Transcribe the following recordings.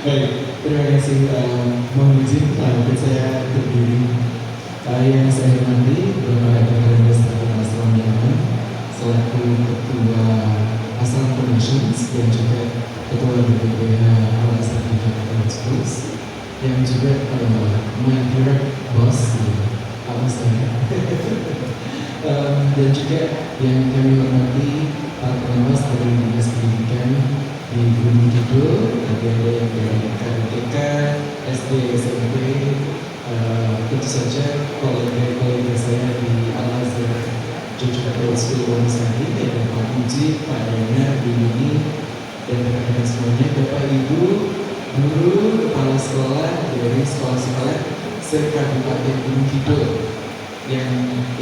Baik, terima kasih. Mohon izin mungkin saya berdiri. Yang saya hormati Bapak Dr. Dr. Aslam Yaman selaku Ketua Aslam Foundations dan juga Ketua BPPH Al Azhar Private Schools yang juga my direct boss apa saya dan juga yang kami hormati para pengawas dari Dinas Pendidikan di Gunung Kidul, ada yang dari KTK, SD, SMP, tentu saja kolega-kolega saya di Al Azhar Yogyakarta School Wonosari, ada Pak Muji, Pak Dana, Bu Yuni, dan rekan-rekan semuanya, Bapak Ibu, guru, kepala sekolah dari sekolah-sekolah se-Kabupaten Gunung Kidul yang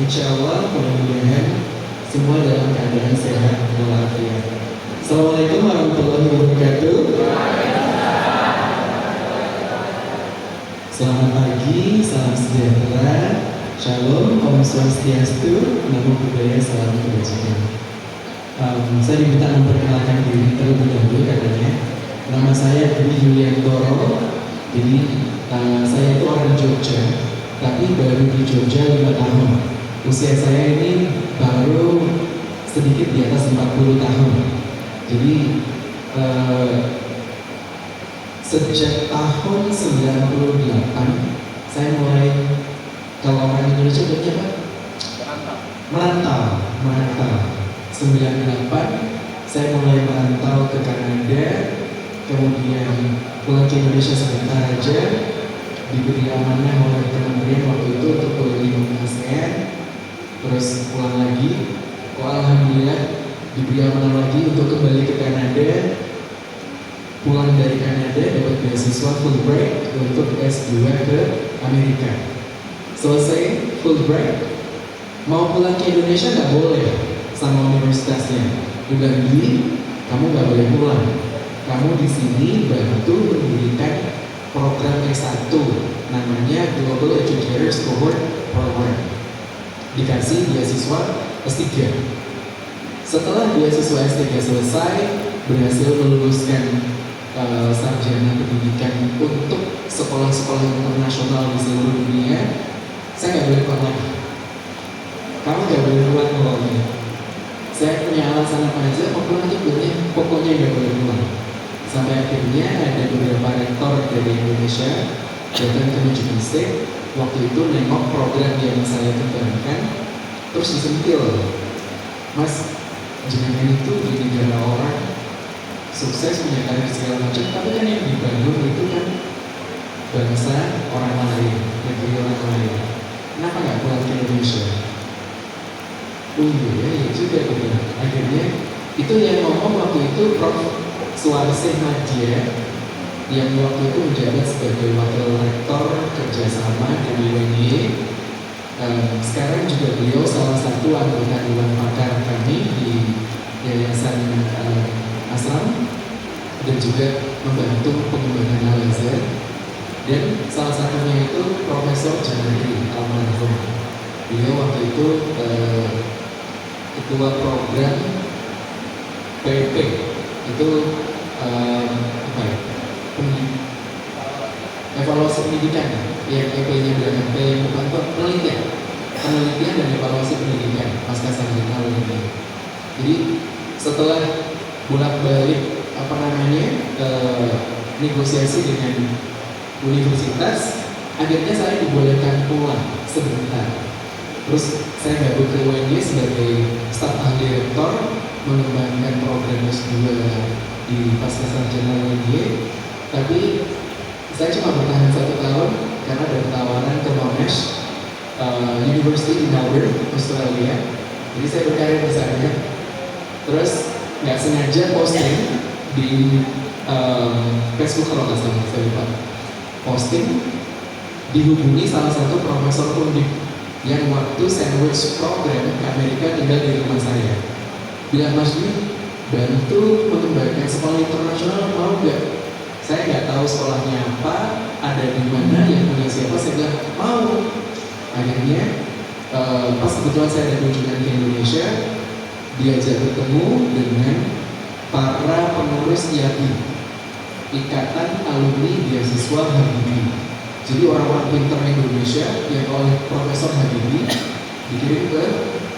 insya Allah mudah-mudahan semua dalam keadaan sehat walafiat. Assalamualaikum warahmatullahi wabarakatuh. Selamat pagi, salam sejahtera, shalom, om swastiastu, namo buddhaya, salam kebajikan. Saya diminta memperkenalkan diri terlebih dahulu katanya. Nama saya Dwi Yuliantoro. Jadi saya itu orang Jogja, tapi baru di Jogja 5 tahun. Usia saya ini baru sedikit di atas 40 tahun. Jadi sejak tahun 98 saya mulai, kalau orang Indonesia berarti apa? Merantau. 98 saya mulai merantau ke Kanada, kemudian pulang ke Indonesia sebentar aja, diberi amanah oleh kementerian waktu itu untuk kuliah di ASEAN, terus pulang lagi. Alhamdulillah diberi amanah lagi untuk kembali ke Kanada. Pulang dari Kanada dapat beasiswa Fulbright untuk S2 ke Amerika. Selesai Fulbright, mau pulang ke Indonesia nggak boleh sama universitasnya. Dibilang gini, kamu nggak boleh pulang. Kamu di sini bantu mendirikan program S1 namanya Global Educators Cohort Program. Dikasih beasiswa S3. Setelah beasiswa S3 selesai, berhasil meluluskan sarjana pendidikan untuk sekolah-sekolah internasional di seluruh dunia, saya nggak boleh pulang lagi. Kamu nggak boleh pulang pokoknya. Saya punya alasan apa aja, mau pulang aja pokoknya nggak boleh pulang. Sampai akhirnya ada beberapa rektor dari Indonesia datang ke Mujibisik, waktu itu nengok program yang saya kembangkan, terus disentil, Mas, jenengan itu di negara orang sukses punya karir segala macam, tapi kan yang dibangun itu kan bangsa orang lain, negeri orang lain. Kenapa nggak pulang ke Indonesia? Oh iya, ya juga benar. Akhirnya itu yang ngomong waktu itu Prof. Suwarsih Madya, yang waktu itu menjabat sebagai wakil rektor kerjasama dari UNY. Sekarang juga beliau salah satu anggota dewan pakar kami di Yayasan Aslam dan juga membantu pengembangan Al Azhar. Dan salah satunya itu Profesor Janari almarhum. Beliau waktu itu ketua program PP itu apa ya? Evaluasi pendidikan, yang EP-nya belakang P bukan penelitian dan evaluasi pendidikan pasca sarjana ini. Jadi setelah bolak-balik negosiasi dengan universitas, akhirnya saya dibolehkan pulang sebentar. Terus saya gabung ke UNY sebagai staf ahli rektor, mengembangkan program S2 di pasca sarjana UNY. Tapi saya cuma bertahan 1 tahun karena ada tawaran ke Monash University di Melbourne, Australia. Jadi saya berkarir di sana. Terus nggak sengaja posting di Facebook kalau nggak salah, saya lupa. Posting dihubungi salah satu profesor undip yang waktu sandwich program ke Amerika tinggal di rumah saya. Bilang, Mas Dwi, bantu mengembangkan sekolah internasional, mau nggak? Saya nggak tahu sekolahnya apa, ada di mana, yang punya siapa. Saya bilang mau. Akhirnya pas kebetulan saya ada kunjungan ke Indonesia, diajak bertemu dengan para pengurus IAPI. Ikatan Alumni Beasiswa Habibie. Jadi orang-orang pintar Indonesia yang oleh Profesor Habibie dikirim ke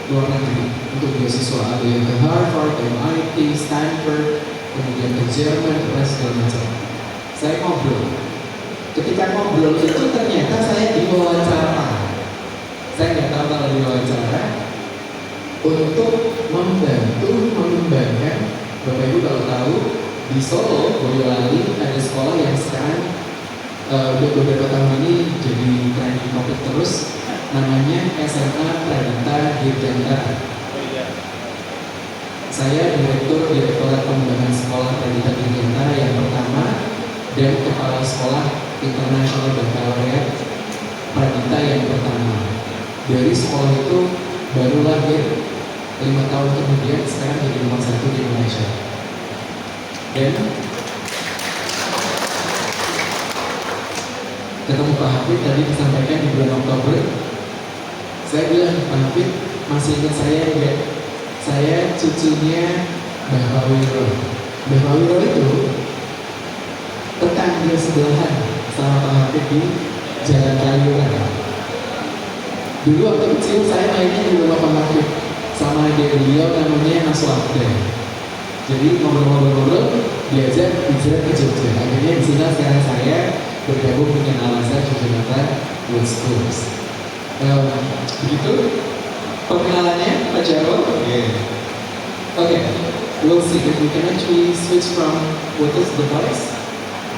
luar negeri untuk beasiswa. Ada yang ke Harvard, MIT, Stanford, kemudian ke Jerman, ke segala macam. Saya ngobrol. Ketika ngobrol itu ternyata saya diwawancara. Saya nggak tahu kalau diwawancara untuk membantu mengembangkan. Bapak Ibu kalau tahu di Solo, Boyolali ada sekolah yang sekarang udah beberapa tahun ini jadi trending topik terus, namanya SMA Pradita Dirgantara. Saya Direktorat Pengembangan Sekolah Pradita Dirgantara yang pertama dan Kepala Sekolah Internasional Baccalaureate Pradita yang pertama. Dari sekolah itu baru lahir 5 tahun kemudian sekarang jadi nomor 1 di Indonesia. Dan ketemu Pak Hafid tadi disampaikan di bulan Oktober. Saya bilang, Pak Hafid masih ingat saya enggak? Saya cucunya Mbah Pawiro. Mbah Pawiro itu tetangga sebelahan sama Pak Hafid di Jalan Kaliuran. Dulu waktu kecil saya mainnya di rumah Pak Hafid sama adik beliau namanya Mas Wafda. Jadi ngobrol-ngobrol diajak hijrah ke Jogja. Akhirnya di sini sekarang saya bergabung dengan Al-Azhar Yogyakarta World Schools. Begitu perkenalannya Pak Jarwo. Okay, we'll see if we can actually switch from what is the voice.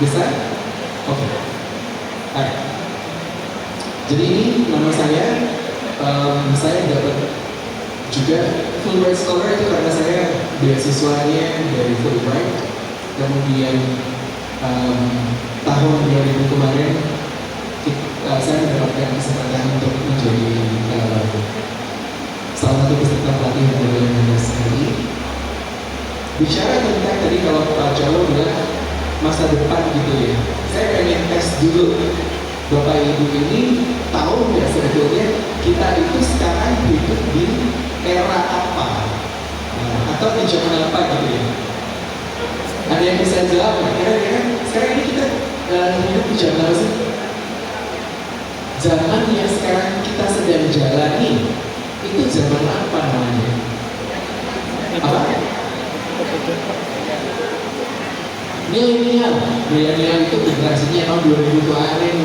Bisa? Okay. Alright. Jadi ini nama saya dapat juga Fulbright Scholar itu karena saya beasiswanya dari Fulbright. Kemudian tahun 2000 kemarin saya mendapatkan kesempatan untuk menjadi salah satu peserta pelatihan dari Lemhanas ini. Bicara tentang tadi kalau Pak Jarwo bilang masa depan gitu ya, saya pengen tes dulu Bapak Ibu ini tahu nggak sebetulnya kita itu sekarang hidup di era apa, atau di zaman apa gitu ya. Ada yang bisa jawab nggak? Kira-kira sekarang ini kita hidup di zaman apa sih? Zaman yang sekarang kita sedang jalani itu zaman apa namanya? Apa? Milenial. Milenial itu generasinya tahun 2000 kemarin.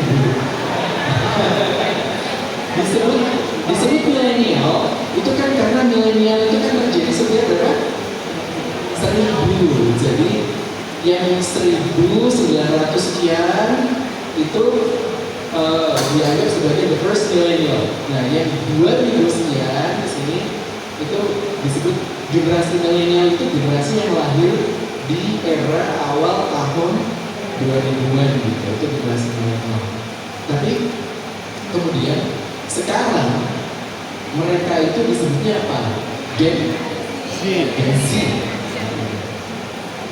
disebut milenial itu kan karena milenial itu kan terjadi setiap berapa? 1000. Jadi yang 1900 sekian itu dianggap sebagai the first millennial. Nah, yang 2000 sekian di sini itu disebut generasi milenial, itu generasi yang lahir di era awal tahun 2000-an gitu. Itu generasi milenial. Tapi kemudian sekarang mereka itu disebutnya apa? Gen Z.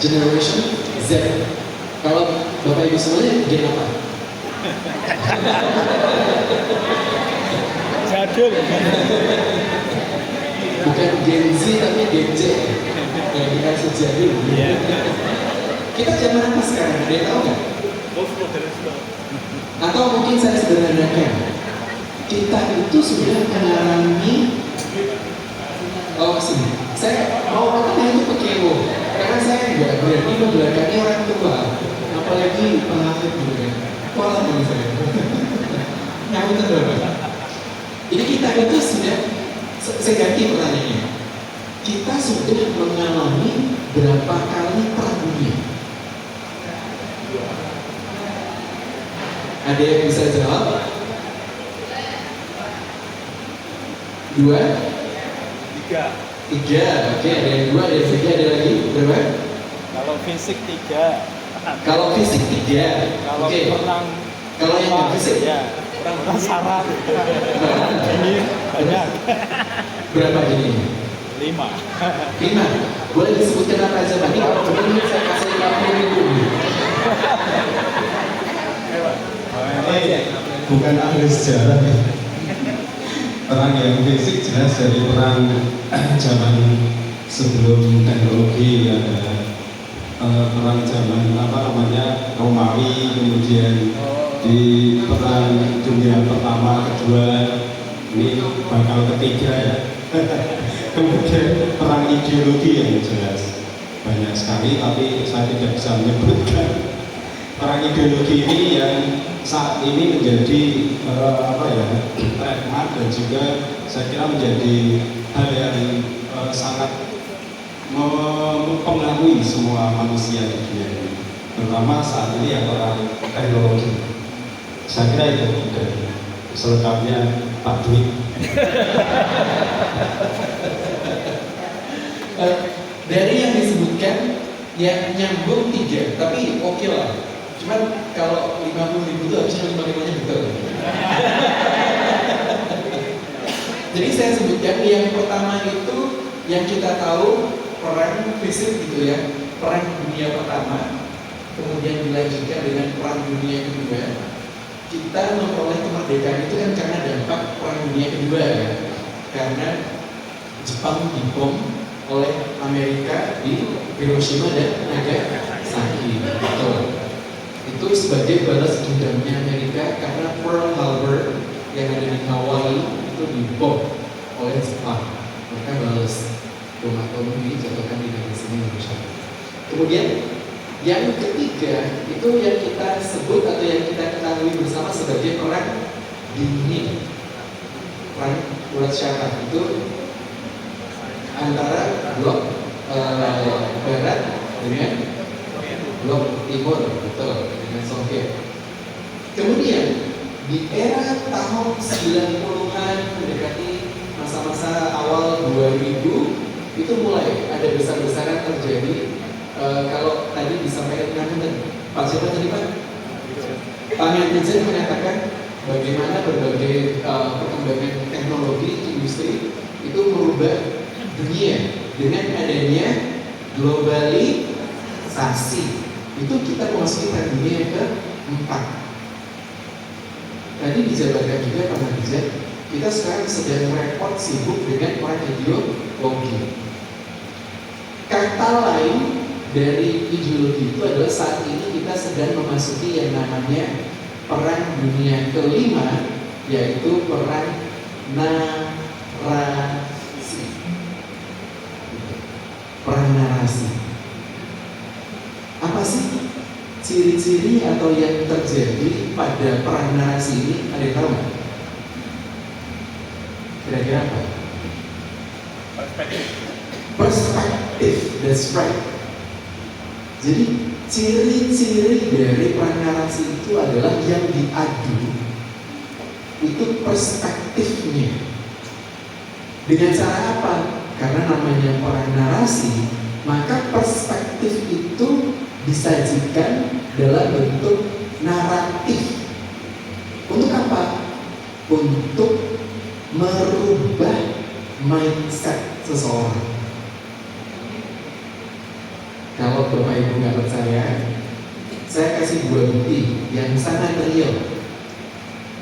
Generation Z. Kalau Bapak Ibu semuanya gen apa? Jadul. Bukan Gen Z tapi Gen Z. Yang kita sejadul. Iya. Kita zaman apa sekarang? Ada yang tahu nggak? Atau mungkin saya sederhanakan, kita itu sudah mengalami sini. Saya mau katakan itu pekewo, karena saya nggak berani membelakangi orang tua, apalagi pengalaman dulu kan. Pola dulu saya. Yang itu berapa? Jadi kita itu sudah, saya ganti pertanyaannya. Kita sudah mengalami berapa kali perang dunia? Ada yang bisa jawab? 2? 3. Oke, ada yang 2, ada yang 3, ada lagi berapa? Kalau fisik 3. Kalau fisik 3. Kalau perang. Kalau yang nggak fisik? Ya. Perang saraf. Ini banyak. Berapa ini? 5. 5. Boleh disebutkan apa aja Pak? Ini kalau benar saya kasih 50.000. Ini bukan ahli sejarah ya. Perang yang fisik jelas dari perang zaman sebelum teknologi ada perang zaman apa namanya Romawi, kemudian di perang dunia pertama, kedua, ini bakal ketiga ya. Kemudian perang ideologi yang jelas banyak sekali, tapi saya tidak bisa menyebutkan. Perang ideologi ini yang saat ini menjadi trademark dan juga saya kira menjadi hal yang sangat mempengaruhi semua manusia di dunia ini, terutama saat ini yang perang teknologi. Saya kira itu dan selengkapnya Pak Dwi. Dari yang disebutkan yang nyambung 3, tapi oke lah. Cuman kalau 50.000 itu harusnya 5-5-nya betul. Jadi saya sebutkan yang pertama itu yang kita tahu perang fisik gitu ya, perang dunia pertama, kemudian dilanjutkan dengan perang dunia kedua. Kita memperoleh kemerdekaan itu kan karena dampak perang dunia kedua ya, karena Jepang dibom oleh Amerika di Hiroshima dan Nagasaki. Betul. Itu sebagai balas dendamnya Amerika karena Pearl Harbor yang ada di Hawaii itu dibom oleh Jepang. Mereka balas bom atom dijatuhkan di Nagasaki Indonesia. Kemudian yang ketiga itu yang kita sebut atau yang kita ketahui bersama sebagai perang dingin. Perang World Syaraf itu antara blok barat dengan blok timur, betul, dengan Soviet. Kemudian di era tahun 90-an mendekati masa-masa awal 2000 itu mulai ada besar-besaran terjadi. Kalau tadi disampaikan Pak siapa tadi Pak? Pak Netizen mengatakan bagaimana berbagai perkembangan teknologi industri itu merubah dunia dengan adanya globalisasi. Itu kita memasuki tren dunia yang keempat. Tadi dijabarkan juga Pak Netizen, kita sekarang sedang repot sibuk dengan perang ideologi. Kata lain dari ideologi itu adalah saat ini kita sedang memasuki yang namanya perang dunia kelima, yaitu perang narasi. Perang narasi. Apa sih ciri-ciri atau yang terjadi pada perang narasi ini? Ada yang tahu nggak? Kira-kira apa? Perspektif, that's right. Jadi ciri-ciri dari perang narasi itu adalah yang diadu itu perspektifnya. Dengan cara apa? Karena namanya perang narasi, maka perspektif itu disajikan dalam bentuk naratif. Untuk apa? Untuk merubah mindset seseorang. Kalau Bapak Ibu nggak percaya, saya kasih 2 bukti yang sangat real.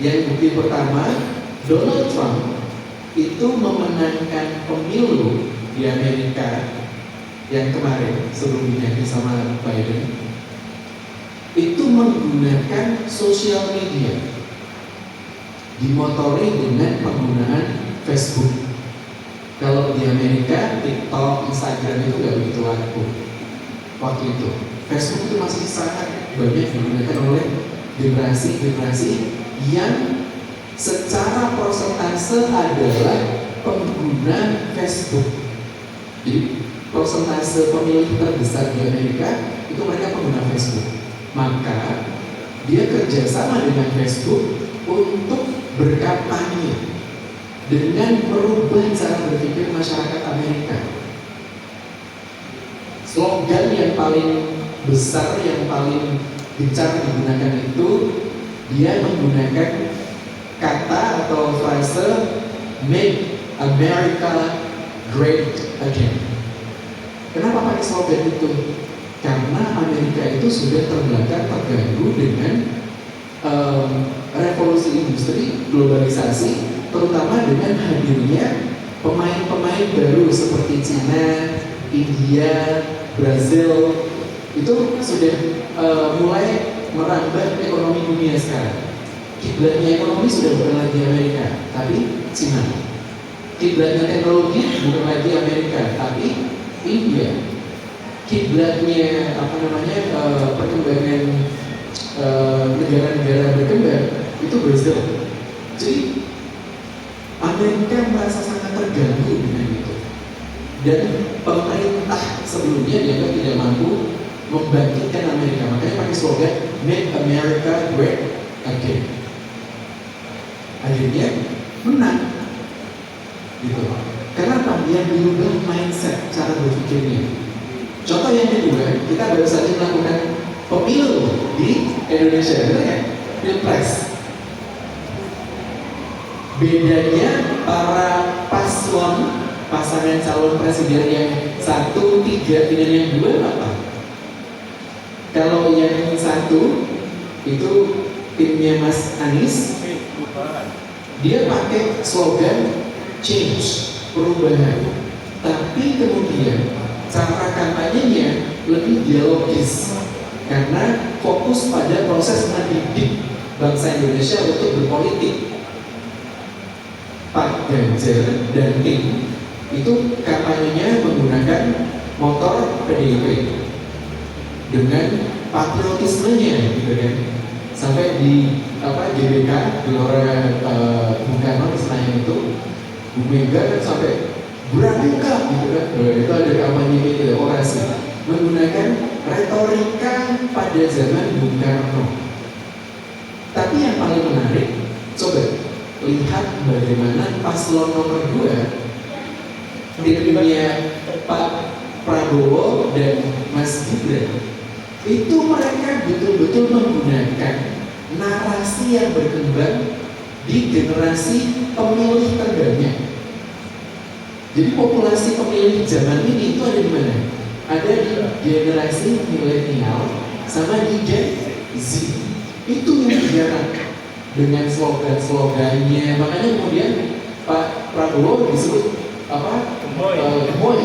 Yang bukti pertama, Donald Trump itu memenangkan pemilu di Amerika yang kemarin sebelum diganti sama Biden, itu menggunakan sosial media, dimotori dengan penggunaan Facebook. Kalau di Amerika, TikTok, Instagram itu nggak begitu laku. Waktu itu Facebook itu masih sangat banyak digunakan oleh generasi-generasi yang secara persentase adalah pengguna Facebook. Jadi persentase pemilih terbesar di Amerika itu mereka pengguna Facebook. Maka dia kerjasama dengan Facebook untuk berkampanye dengan merubah cara berpikir masyarakat Amerika. Slogan yang paling besar, yang paling gencar digunakan itu, dia menggunakan kata atau frase "Make America Great Again". Kenapa pakai slogan itu? Karena Amerika itu sudah terbelakang, terganggu dengan revolusi industri, globalisasi, terutama dengan hadirnya pemain-pemain baru seperti China, India, Brazil, itu sudah mulai merambah ekonomi dunia sekarang. Kiblatnya ekonomi sudah bukan lagi Amerika, tapi Cina. Kiblatnya teknologi bukan lagi Amerika, tapi India. Kiblatnya perkembangan negara-negara berkembang itu Brazil. Jadi Amerika merasa sangat terganggu dengan itu, dan pemerintah sebelumnya dianggap tidak mampu membangkitkan Amerika, makanya pakai slogan Make America Great Again. Akhirnya menang, gitu. Karena apa? Yang dirubah mindset cara berpikirnya. Contoh yang kedua, kita baru saja melakukan pemilu di Indonesia, benar kan? Pilpres. Bedanya para paslon, pasangan calon presiden yang 1, 3 dengan yang 2 apa? Kalau yang 1 itu timnya Mas Anies, dia pakai slogan change, perubahan. Tapi kemudian cara kampanyenya lebih dialogis karena fokus pada proses mendidik bangsa Indonesia untuk berpolitik. Pak Ganjar dan tim itu kampanyenya menggunakan motor PDIP dengan patriotismenya, gitu kan. Sampai di GBK Gelora Bung Karno di Senayan itu, Bu Mega kan sampai berangkat, gitu kan. Itu ada kampanye gitu, orasi menggunakan retorika pada zaman Bung Karno. Tapi yang paling menarik, coba lihat bagaimana paslon nomor 2 timnya Pak Prabowo dan Mas Gibran itu mereka betul-betul menggunakan narasi yang berkembang di generasi pemilih terbanyak. Jadi populasi pemilih zaman ini itu ada di mana? Ada di generasi milenial sama di Gen Z. Itu yang digarap dengan slogan-slogannya. Makanya kemudian Pak Prabowo disebut gemoy.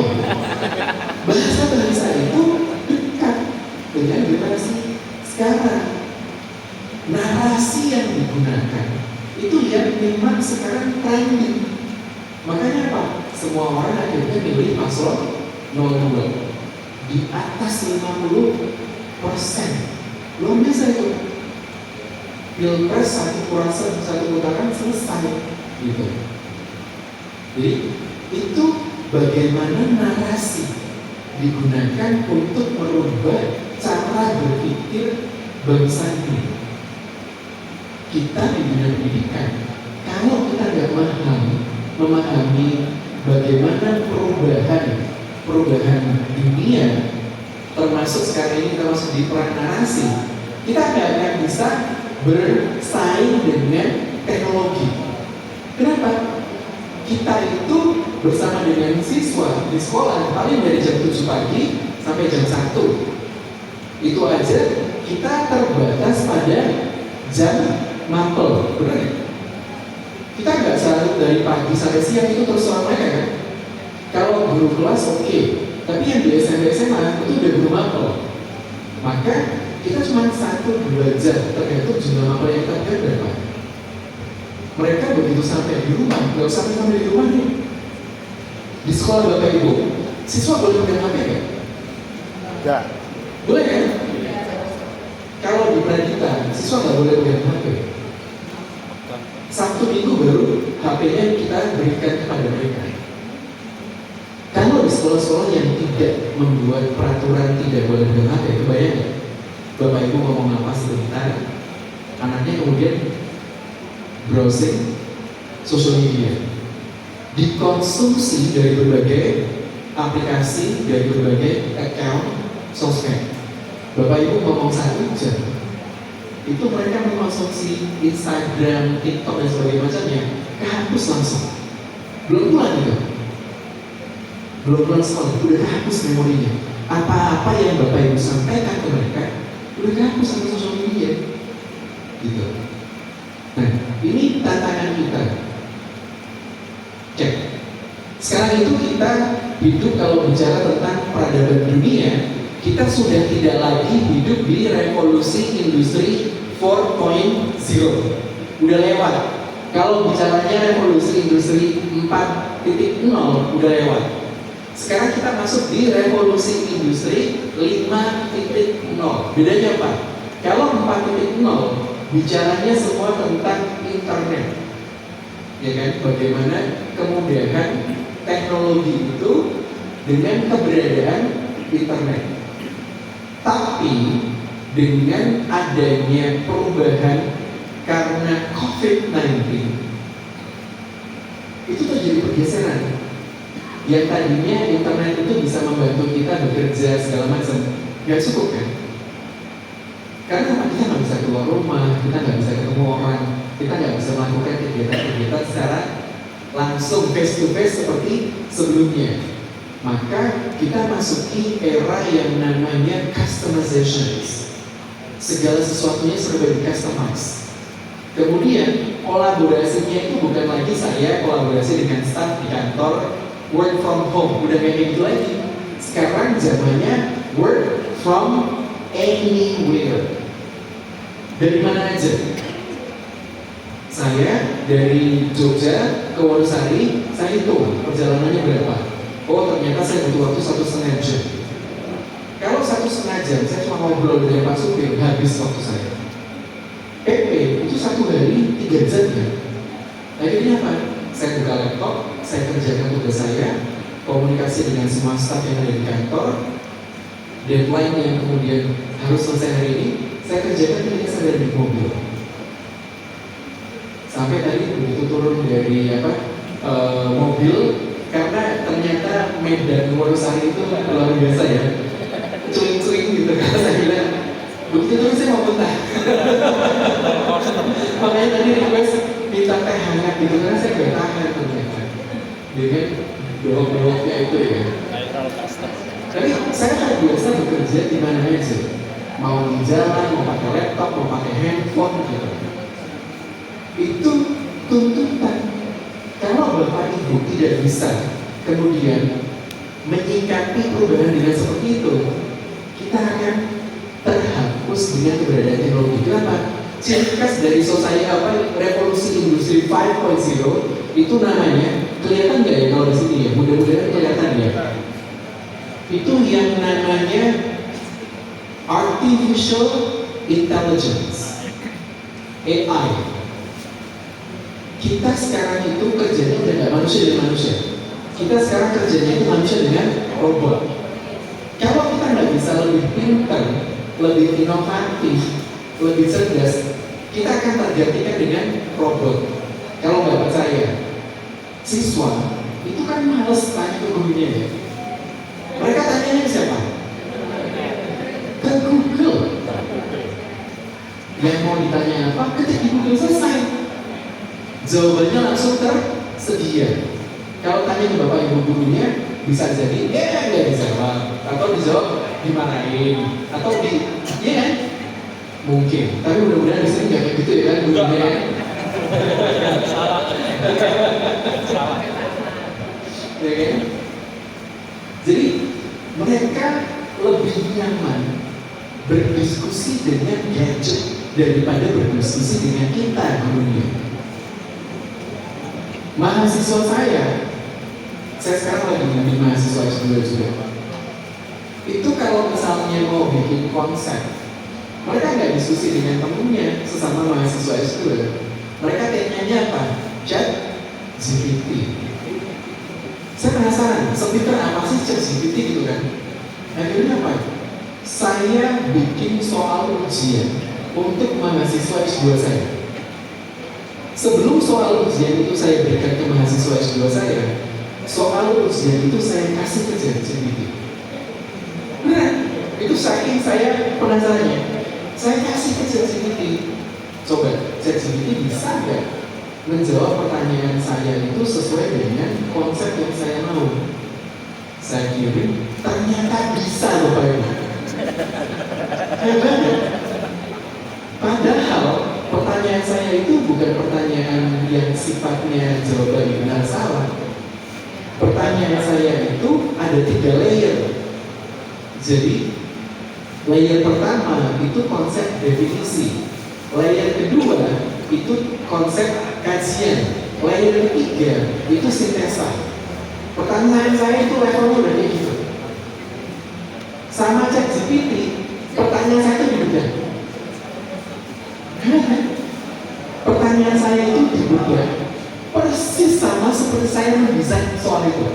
Bahasa itu dekat dengan generasi sekarang. Narasi yang digunakan itu yang memang sekarang trending. Makanya apa? Semua orang akhirnya milih paslon 02 di atas 50%. Luar biasa itu. Pilpres satu putaran selesai, gitu. Jadi itu bagaimana narasi digunakan untuk merubah cara berpikir bangsa ini. Kita di dunia pendidikan, kalau kita nggak memahami bagaimana perubahan dunia, termasuk sekarang ini kita masuk di perang narasi, kita nggak akan bisa bersaing dengan teknologi. Kenapa? Kita itu bersama dengan siswa di sekolah paling dari jam 7 pagi sampai jam 1. Itu aja kita terbatas pada jam mapel, benar? Kita nggak selalu dari pagi sampai siang itu terus sama mereka kan? Kalau guru kelas oke, tapi yang di SMP SMA itu udah guru mapel. Maka kita cuma 1-2 jam tergantung jumlah mapel yang kita pegang berapa. Mereka begitu sampai di rumah, nggak usah sampai di rumah nih. Di sekolah Bapak Ibu, siswa boleh pegang HP kan? Ya. Boleh kan? Kalau di Pradita, siswa nggak boleh pegang HP. Sabtu Minggu baru HP-nya kita berikan kepada mereka. Kalau di sekolah-sekolah yang tidak membuat peraturan tidak boleh pegang HP, kebayang nggak? Bapak Ibu ngomong apa sebentar, anaknya kemudian browsing sosial media, dikonsumsi dari berbagai aplikasi, dari berbagai account sosmed. Bapak Ibu ngomong 1 jam, itu mereka mengkonsumsi Instagram, TikTok dan sebagainya macamnya, kehapus langsung. Belum pulang gitu, belum pulang sekolah, udah kehapus memorinya. Apa-apa yang Bapak Ibu sampaikan ke mereka udah kehapus sama sosial media, gitu. Nah, ini tantangan kita. Sekarang itu kita hidup, kalau bicara tentang peradaban dunia, kita sudah tidak lagi hidup di revolusi industri 4.0. Udah lewat. Kalau bicaranya revolusi industri 4.0 udah lewat. Sekarang kita masuk di revolusi industri 5.0. Bedanya apa? Kalau 4.0 bicaranya semua tentang internet. Ya kan? Bagaimana kemudahan teknologi itu dengan keberadaan internet. Tapi dengan adanya perubahan karena COVID-19 itu terjadi pergeseran. Yang tadinya internet itu bisa membantu kita bekerja segala macam, nggak cukup kan? Karena kita nggak bisa keluar rumah, kita nggak bisa ketemu orang, kita nggak bisa melakukan kegiatan-kegiatan secara langsung face to face seperti sebelumnya. Maka kita masuki era yang namanya customization. Segala sesuatunya serba di customize. Kemudian kolaborasinya itu bukan lagi saya kolaborasi dengan staff di kantor, work from home, udah kayak gitu lagi. Sekarang zamannya work from anywhere. Dari mana aja? Saya dari Jogja ke Wonosari, saya hitung perjalanannya berapa. Oh ternyata saya butuh waktu 1,5 jam. Kalau 1,5 jam saya cuma ngobrol dengan Pak Supir, habis waktu saya. PP itu 1 hari 3 jam ya. Akhirnya apa? Saya buka laptop, saya kerjakan tugas saya, komunikasi dengan semua staf yang ada di kantor, deadline yang kemudian harus selesai hari ini, saya kerjakan ketika saya ada di mobil. Sampai tadi begitu turun dari mobil, karena ternyata Medan Wonosari itu luar biasa ya, cuing-cuing gitu kan. Saya bilang begitu terus saya mau muntah. Makanya tadi request minta teh hangat gitu karena saya gak tahan ternyata dengan blok-bloknya itu ya. Tapi saya kan biasa bekerja di mana aja, mau di jalan, mau pakai laptop, mau pakai handphone gitu. Itu tuntutan. Kalau Bapak Ibu tidak bisa kemudian menyikapi perubahan dengan seperti itu, kita akan terhapus dengan keberadaan teknologi. Kenapa? Ciri khas dari revolusi industri 5.0 itu namanya, kelihatan nggak ya kalau di sini ya? Mudah-mudahan kelihatan ya. Itu yang namanya artificial intelligence, AI. Kita sekarang itu kerjanya udah nggak manusia dengan manusia. Kita sekarang kerjanya itu manusia dengan robot. Kalau kita nggak bisa lebih pintar, lebih inovatif, lebih cerdas, kita akan tergantikan dengan robot. Kalau nggak percaya, siswa itu kan males tanya ke gurunya ya. Mereka tanyanya ke siapa? Ke Google. Yang mau ditanya apa? Ketik di Google selesai. Jawabannya langsung tersedia. Kalau tanya ke bapak ibu gurunya, bisa jadi nggak dijawab, atau dijawab dimarahin, atau iya kan? Mungkin. Tapi mudah-mudahan di sini nggak kayak gitu ya kan gurunya. Salah. Ya kan? Jadi mereka lebih nyaman berdiskusi dengan gadget daripada berdiskusi dengan kita gurunya. Mahasiswa saya sekarang lagi bimbing mahasiswa S2 juga. Itu kalau misalnya mau bikin konsep, mereka nggak diskusi dengan temennya sesama mahasiswa S2. Mereka tanya apa? ChatGPT. Saya penasaran, sepinter apa sih ChatGPT gitu kan? Akhirnya apa? Saya bikin soal ujian untuk mahasiswa S2 saya. Sebelum soal ujian itu saya berikan ke mahasiswa S2 saya, soal ujian itu saya kasih ke ChatGPT. Benar, itu saking saya penasarannya. Saya kasih ke ChatGPT. Coba, ChatGPT bisa nggak menjawab pertanyaan saya itu sesuai dengan konsep yang saya mau? Saya kirim, ternyata bisa Bapak Ibu. Hebat ya? Padahal pertanyaan saya itu bukan pertanyaan yang sifatnya jawaban benar salah. Pertanyaan saya itu ada 3 layer. Jadi Layer pertama itu konsep definisi, layer kedua itu konsep kajian, layer ketiga itu sintesa. Pertanyaan saya itu levelnya udah kayak gitu. Sama ChatGPT, pertanyaan saya itu dibedah. Pertanyaan saya itu dibedah persis sama seperti saya mendesain soal itu.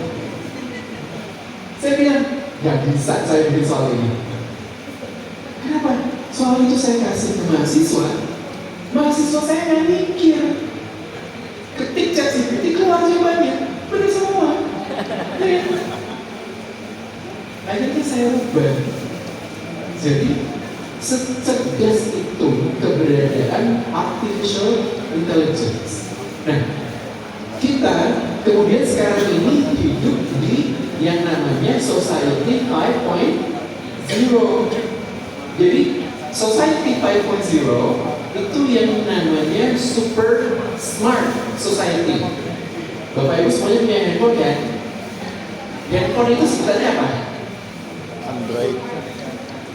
Saya bilang, gak bisa saya bikin soal ini. Kenapa? Soal itu saya kasih ke mahasiswa saya nggak mikir. Ketik ChatGPT keluar jawabannya, benar semua. Akhirnya saya rubah. Jadi secerdas itu keberadaan artificial intelligence. Nah, kita kemudian sekarang ini hidup di yang namanya society 5.0. Jadi society 5.0 itu yang namanya super smart society. Bapak Ibu semuanya punya handphone ya? Handphone itu sebenarnya apa? Android.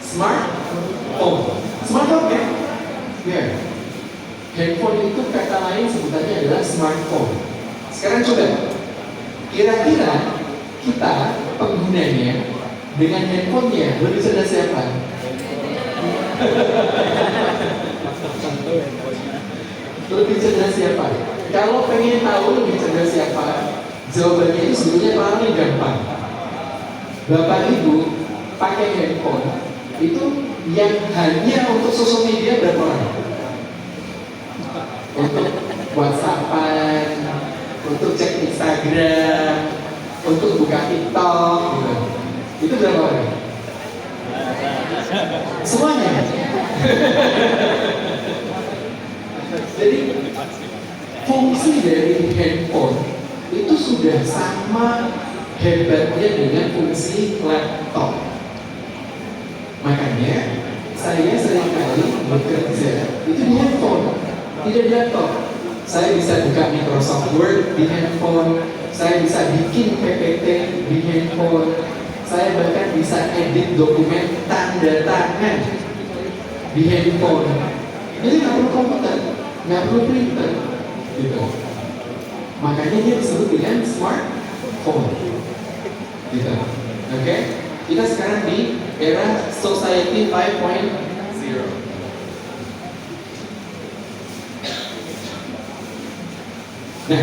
Smartphone. Smartphone kan? Ya. Handphone itu kata lain sebutannya adalah smartphone. Sekarang coba, kira-kira kita penggunanya dengan handphonenya lebih cerdas siapa? Lebih cerdas siapa? Kalau pengen tahu lebih cerdas siapa, jawabannya itu sebetulnya paling gampang. Bapak Ibu pakai handphone itu yang hanya untuk sosial media berapa orang? Untuk WhatsAppan, untuk cek Instagram, untuk buka TikTok, gitu. Itu berapa orang? Semuanya. Jadi fungsi dari handphone itu sudah sama hebatnya dengan fungsi laptop. Makanya saya seringkali bekerja itu di handphone, tidak di laptop. Saya bisa buka Microsoft Word di handphone, saya bisa bikin PPT di handphone, saya bahkan bisa edit dokumen tanda tangan di handphone. Jadi nggak perlu komputer, nggak perlu printer, gitu. Makanya dia disebut dengan smartphone, gitu. Oke? Kita sekarang di era society 5.0. Nah,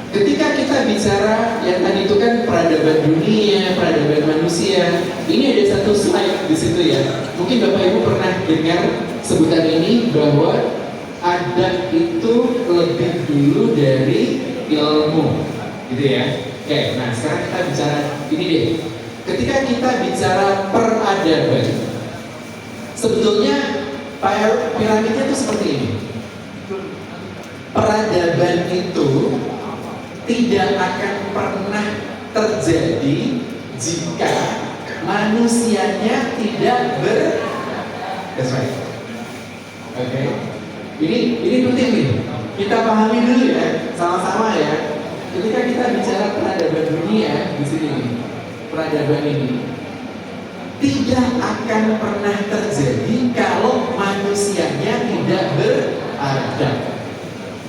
ketika kita bicara yang tadi itu kan peradaban dunia, peradaban manusia, ini ada satu slide di situ ya. Mungkin Bapak Ibu pernah dengar sebutan ini bahwa adat itu lebih dulu dari ilmu, gitu ya. Oke, nah sekarang kita bicara ini deh. Ketika kita bicara peradaban, sebetulnya piramidnya itu seperti ini. Peradaban itu tidak akan pernah terjadi jika manusianya tidak That's right. Oke. Ini penting nih. Kita pahami dulu ya, sama-sama ya. Ketika kita bicara peradaban dunia di sini, peradaban ini tidak akan pernah terjadi kalau manusianya tidak beradab.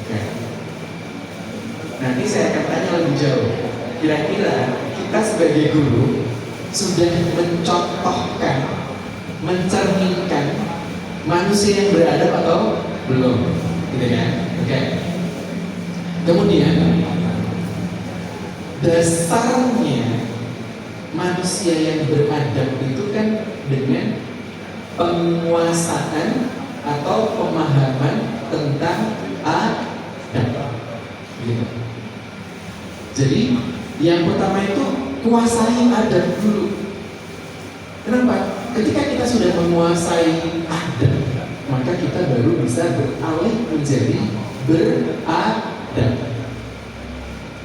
Oke. Nanti saya akan tanya lebih jauh. Kira-kira kita sebagai guru sudah mencontohkan, mencerminkan manusia yang beradab atau belum? Gitu kan? Oke. Kemudian dasarnya manusia yang beradab itu kan dengan penguasaan atau pemahaman tentang adab. Gitu. Jadi yang pertama itu kuasai adab dulu. Kenapa? Ketika kita sudah menguasai adab, maka kita baru bisa beralih menjadi beradab.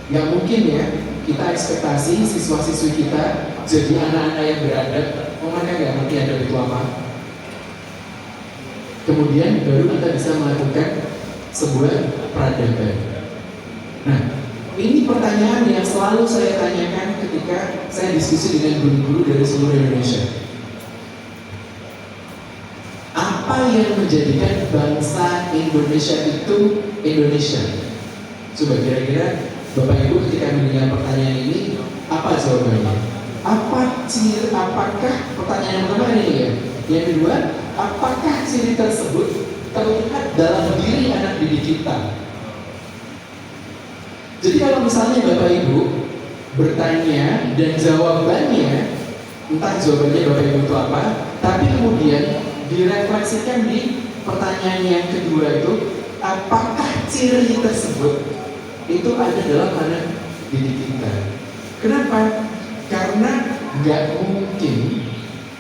Gak mungkin ya kita ekspektasi siswa-siswi kita jadi anak-anak yang beradab, mereka gak ngerti adab itu apa. Kemudian baru kita bisa melakukan sebuah peradaban. Nah, ini pertanyaan yang selalu saya tanyakan ketika saya diskusi dengan guru-guru dari seluruh Indonesia. apa yang menjadikan bangsa Indonesia itu Indonesia? Coba kira-kira Bapak Ibu ketika mendengar pertanyaan ini, apa jawabannya? Apakah pertanyaan yang pertama ini ya? Yang kedua, apakah ciri tersebut terlihat dalam diri anak didik kita? Jadi kalau misalnya Bapak Ibu bertanya dan jawabannya, entah jawabannya Bapak Ibu itu apa, tapi kemudian direfleksikan di pertanyaan yang kedua itu, apakah ciri tersebut itu ada dalam anak didik kita? Kenapa? Karena nggak mungkin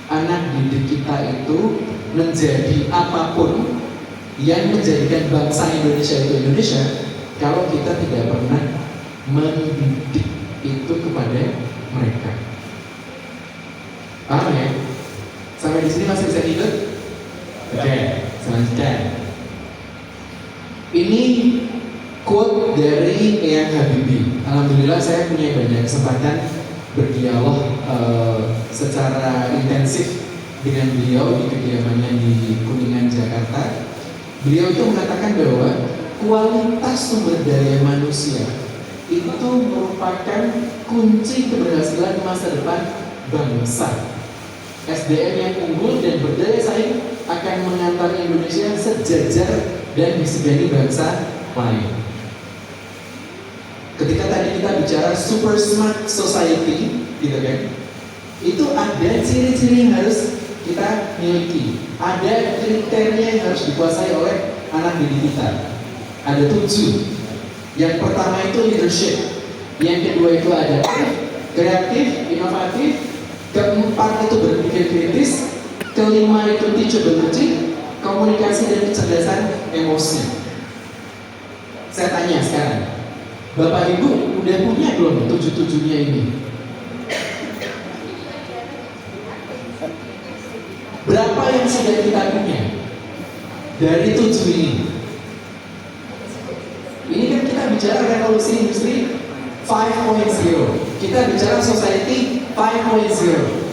anak didik kita itu menjadi apapun yang menjadikan bangsa Indonesia itu Indonesia kalau kita tidak pernah mendidik itu kepada mereka. Paham ya? Sampai di sini masih bisa ikut? Oke, selanjutnya. Ini quote dari Eyang Habibie. Alhamdulillah saya punya banyak kesempatan berdialog secara intensif dengan beliau di kediamannya di Kuningan, Jakarta. Beliau itu mengatakan bahwa kualitas sumber daya manusia itu merupakan kunci keberhasilan masa depan bangsa. SDM yang unggul dan berdaya saing akan mengantar Indonesia sejajar dan disegani bangsa lain. Ketika tadi kita bicara super smart society, gitu kan, itu ada ciri-ciri yang harus kita miliki, ada kriteria yang harus dikuasai oleh anak didik kita. Ada 7. Yang pertama itu leadership, yang kedua itu ada kreatif, inovatif, keempat itu berpikir kritis, kelima itu teachability, komunikasi dan kecerdasan emosi. Saya tanya sekarang, Bapak Ibu udah punya belum 7-7-nya ini? Berapa yang sudah kita punya dari 7 ini? Ini kan kita bicara revolusi industri 5.0. Kita bicara society 5.0.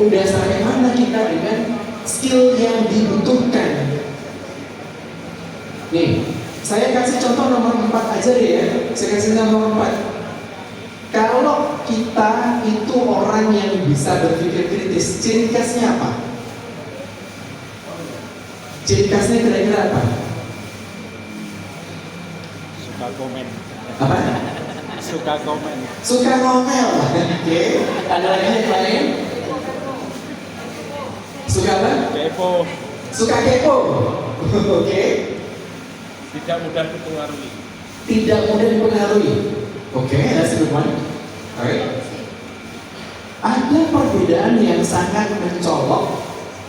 Udah sampai mana kita dengan skill yang dibutuhkan? Nih, saya kasih contoh nomor 4 aja deh ya. Saya kasih contoh nomor 4. Kalau kita itu orang yang bisa berpikir kritis, ciri khasnya apa? Ciri khasnya kira-kira apa? Suka komen. Apa? Suka komen. Suka ngomel. Oke. Ada lagi yang lain? Suka apa? Kepo. Suka kepo. Oke. Tidak mudah dipengaruhi. Tidak mudah dipengaruhi. Oke, that's a good one. Alright. Ada perbedaan yang sangat mencolok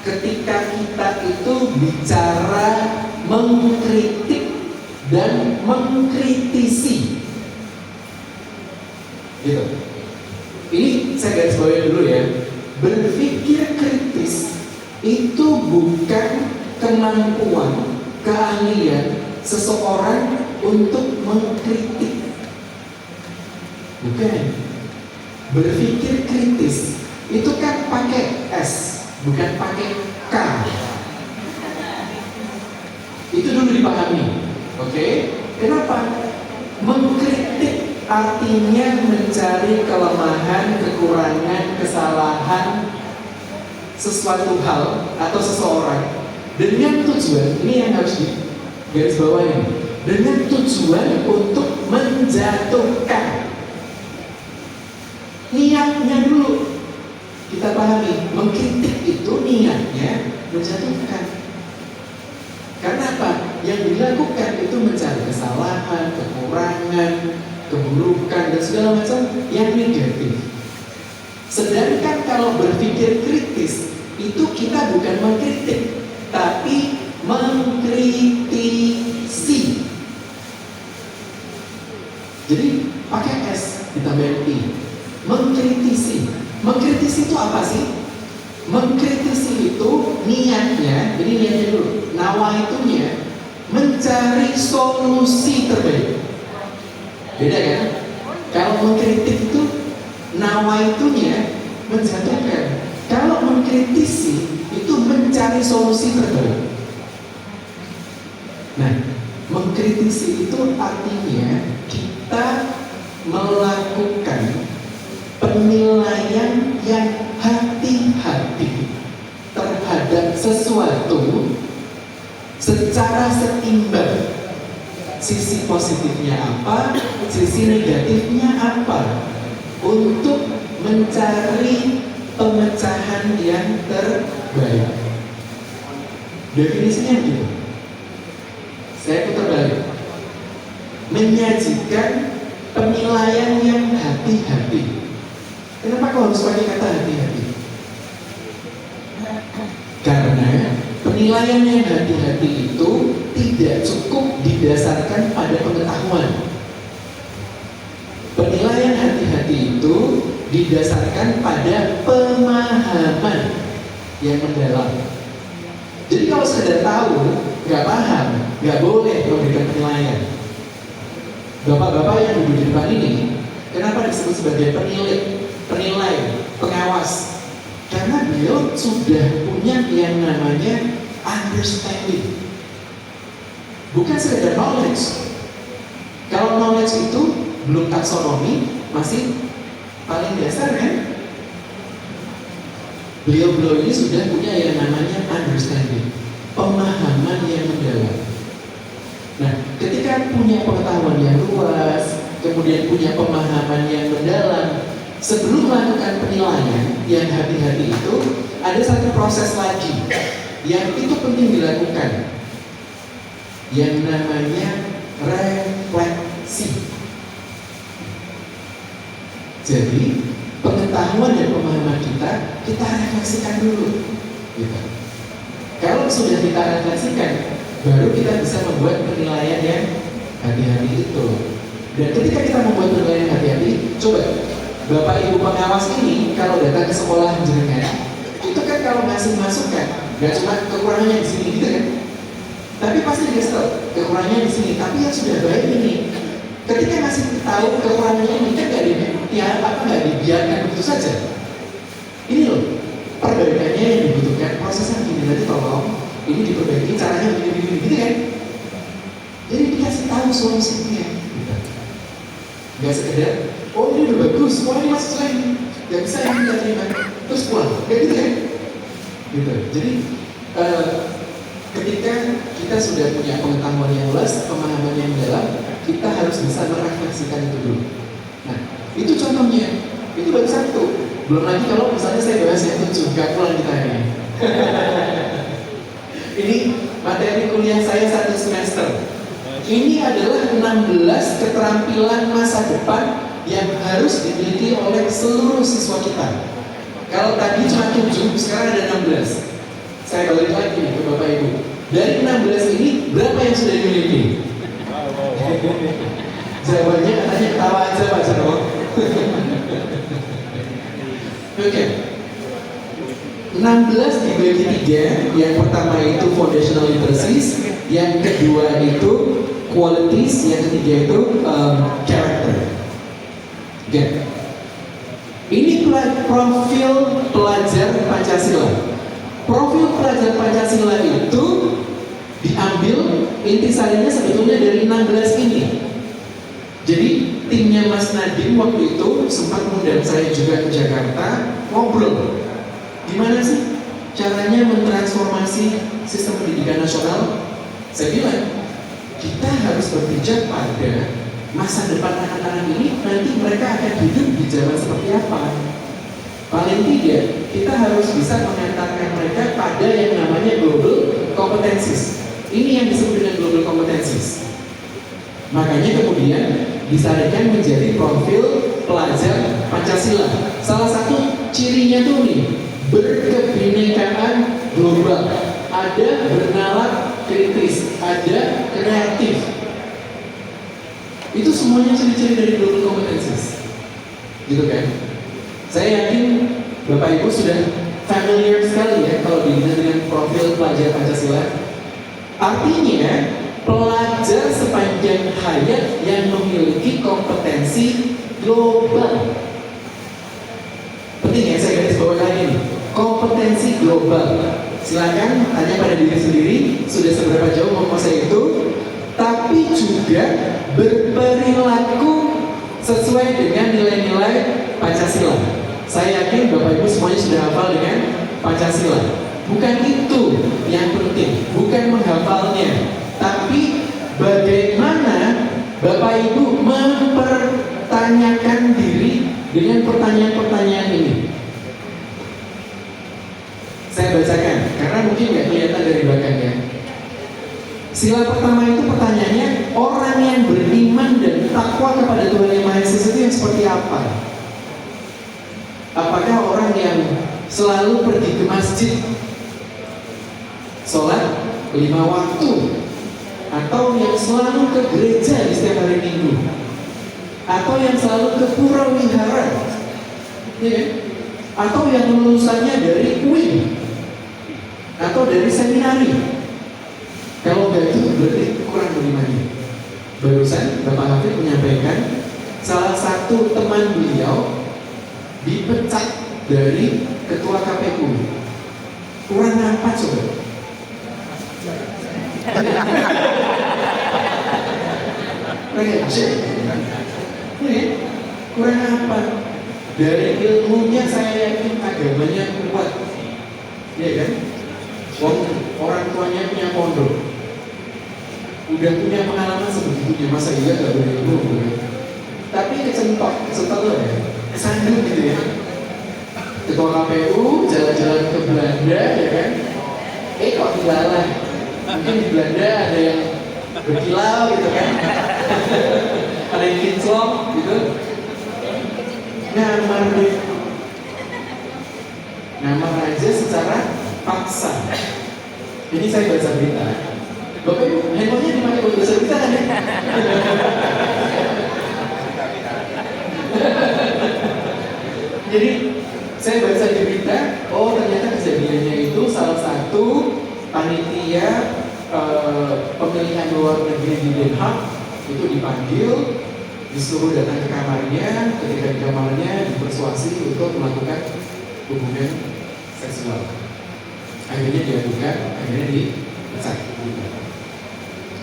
ketika kita itu bicara mengkritik dan mengkritisi. Gitu. Ini saya garis bawahi dulu ya. Berpikir kritis itu bukan kemampuan, keahlian seseorang untuk mengkritik. Bukan. Berpikir kritis itu kan pakai S, bukan pakai K. Itu dulu dipahami. Oke? Kenapa? Mengkritik artinya mencari kelemahan, kekurangan, kesalahan sesuatu hal atau seseorang dengan tujuan, ini yang harus digaris bawahi, dengan tujuan untuk menjatuhkan. Niatnya dulu kita pahami, mengkritik itu niatnya menjatuhkan. Karena apa? Yang dilakukan itu mencari kesalahan, kekurangan, keburukan dan segala macam yang negatif. Sedangkan kalau berpikir kritis itu kita bukan mengkritik, tapi mengkritisi. Jadi pakai S ditambah I. Mengkritisi. Mengkritisi itu apa sih? Mengkritisi itu niatnya, jadi niatnya dulu. Nawaitunya mencari solusi terbaik. Beda kan? Kalau mengkritik itu nawaitunya menjatuhkan. Kalau mengkritisi itu mencari solusi terbaik. Nah, mengkritisi itu artinya kita melakukan penilaian yang hati-hati terhadap sesuatu secara seimbang. Sisi positifnya apa, sisi negatifnya apa, untuk mencari pemecahan yang terbaik. Definisinya gitu. Saya putar balik. Menyajikan penilaian yang hati-hati. Kenapa kau harus pakai kata hati-hati? Karena penilaian yang hati-hati itu tidak cukup didasarkan pada pengetahuan. Penilaian hati-hati itu didasarkan pada pemahaman yang mendalam. Jadi kalau sekedar tahu, nggak paham, nggak boleh memberikan penilaian. Bapak-bapak yang duduk di depan ini, kenapa disebut sebagai penilai, pengawas? Karena beliau sudah punya yang namanya understanding, bukan sekedar knowledge. Kalau knowledge itu belum taksonomi, masih paling dasar kan? Beliau-beliau ini sudah punya yang namanya understanding, pemahaman yang mendalam. Nah, ketika punya pengetahuan yang luas, kemudian punya pemahaman yang mendalam, sebelum melakukan penilaian yang hati-hati itu, ada satu proses lagi yang itu penting dilakukan, yang namanya refleksi. Jadi pengetahuan dan pemahaman kita refleksikan dulu gitu. Kalau sudah kita refleksikan, baru kita bisa membuat penilaian yang hati-hati itu. Dan ketika kita membuat penilaian yang hati-hati, coba Bapak Ibu pengawas ini kalau datang ke sekolah jenengan, itu kan kalau ngasih masukan, gak cuma kekurangannya di sini gitu kan, tapi pasti dikasih tahu kekurangannya di sini. Tapi yang sudah baik ini, ketika ngasih tahu kekurangannya ini kan nggak dibiarkan begitu saja. Ini loh perbaikannya yang dibutuhkan, prosesnya begini, nanti tolong ini diperbaiki caranya begini gitu kan. Jadi dikasih tahu solusinya gitu. Gak sekedar oh ini udah bagus, oh ini masuk lagi, gak bisa ini kita terima terus pulang, kayak gitu kan gitu. Jadi ketika kita sudah punya pengetahuan yang luas, pemahaman yang dalam, kita harus bisa merefleksikan itu dulu. Nah, itu contohnya, itu baru satu. Belum lagi kalau misalnya saya bahas yang 7, gak pulang kita ini. Ini materi kuliah saya 1 semester. Ini adalah 16 keterampilan masa depan yang harus dimiliki oleh seluruh siswa kita. Kalau tadi cuma 7, sekarang ada 16. Saya balik lagi ke Bapak Ibu. Dari 16 ini, berapa yang sudah dimiliki? Jawabannya katanya ketawa aja Pak Jarwo. Oke. 16 dibagi 3. Yang pertama itu foundational literacies, yang kedua itu qualities, yang ketiga itu character. Oke. Ini profil pelajar Pancasila. Profil pelajar Pancasila itu diambil intisarinya sebetulnya dari 16 ini. Jadi timnya Mas Nadiem waktu itu sempat mengundang saya juga ke Jakarta, ngobrol gimana sih caranya mentransformasi sistem pendidikan nasional. Saya bilang kita harus berpijak pada masa depan anak-anak ini, nanti mereka akan hidup di zaman seperti apa. Paling tidak kita harus bisa mengantarkan mereka pada yang namanya global competencies. Ini yang disebut dengan global competencies. Makanya kemudian disarikan menjadi profil pelajar Pancasila. Salah satu cirinya tuh nih, berkebinekaan global, ada bernalar kritis, ada kreatif. Itu semuanya ciri-ciri dari global competencies, gitu kan? Saya yakin Bapak Ibu sudah familiar sekali ya kalau dilihat dengan profil pelajar Pancasila. Artinya pelajar sepanjang hayat yang memiliki kompetensi global. Penting ya, saya garis bawah lagi nih, kompetensi global. Silakan tanya pada diri sendiri, sudah seberapa jauh menguasai itu. berperilaku sesuai dengan nilai-nilai Pancasila. Saya yakin Bapak Ibu semuanya sudah hafal dengan Pancasila. Bukan itu yang penting, bukan menghafalnya, tapi bagaimana Bapak Ibu mempertanyakan diri dengan pertanyaan-pertanyaan ini. Saya bacakan, karena mungkin nggak kelihatan dari belakangnya. Sila pertama itu pertanyaannya, orang yang beriman dan takwa kepada Tuhan Yang Maha Esa itu yang seperti apa? Apakah orang yang selalu pergi ke masjid, sholat 5 waktu, atau yang selalu ke gereja di setiap hari Minggu, atau yang selalu ke pura wihara, ya? Atau yang lulusannya dari UIN atau dari seminari? Kalau enggak itu berarti kurang berimannya. Barusan Bapak Hafid menyampaikan salah satu teman beliau dipecat dari ketua KPU. Kurang apa coba? Kurang apa? Dari ilmunya saya yakin agamanya kuat, ya kan? Orang tuanya punya pondok, udah punya pengalaman sebegitunya, masa iya gak berilmu? Tapi kecentok ya, kesandung gitu ya. Ketua KPU jalan-jalan ke Belanda, ya kan? Kok dilalah? Mungkin di Belanda ada yang berkilau gitu kan? Ada yang kinclong gitu. Ngamar aja secara paksa. Ini saya baca berita. Bapak Ibu, handphonenya dipakai buat baca berita kan ya? Jadi saya baca di berita, oh ternyata kejadiannya itu salah satu panitia pemilihan luar negeri di Den Haag itu dipanggil, disuruh datang ke kamarnya. Ketika di kamarnya dipersuasi untuk melakukan hubungan seksual. Akhirnya diadukan, akhirnya dipecat.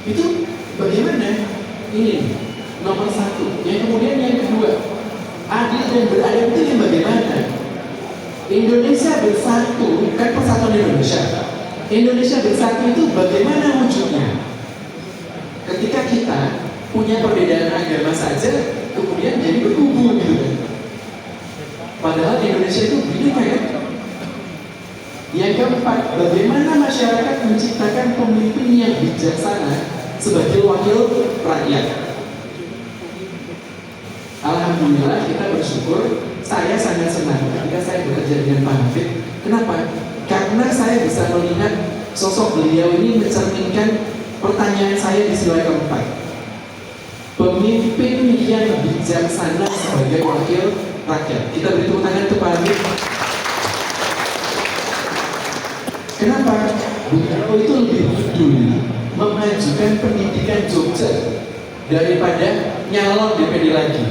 Itu bagaimana? Ini nomor satu. Yang kemudian yang kedua, adil dan beradab itu yang bagaimana? Indonesia bersatu, kan persatuan Indonesia. Indonesia bersatu itu bagaimana wujudnya? Ketika kita punya perbedaan agama saja, kemudian jadi berkubu gitu kan. Padahal Indonesia itu bineka kan? Yang keempat, bagaimana masyarakat menciptakan pemimpin yang bijaksana sebagai wakil rakyat. Alhamdulillah kita bersyukur, saya sangat senang ketika saya bekerja dengan Pak Hafid. Kenapa? Karena saya bisa melihat sosok beliau ini mencerminkan pertanyaan saya di sila keempat. Pemimpin yang bijaksana sebagai wakil rakyat. Kita beri tepuk tangan untuk Pak Hafid. Kenapa? Beliau itu lebih peduli memajukan pendidikan Jogja daripada nyalon DPD lagi.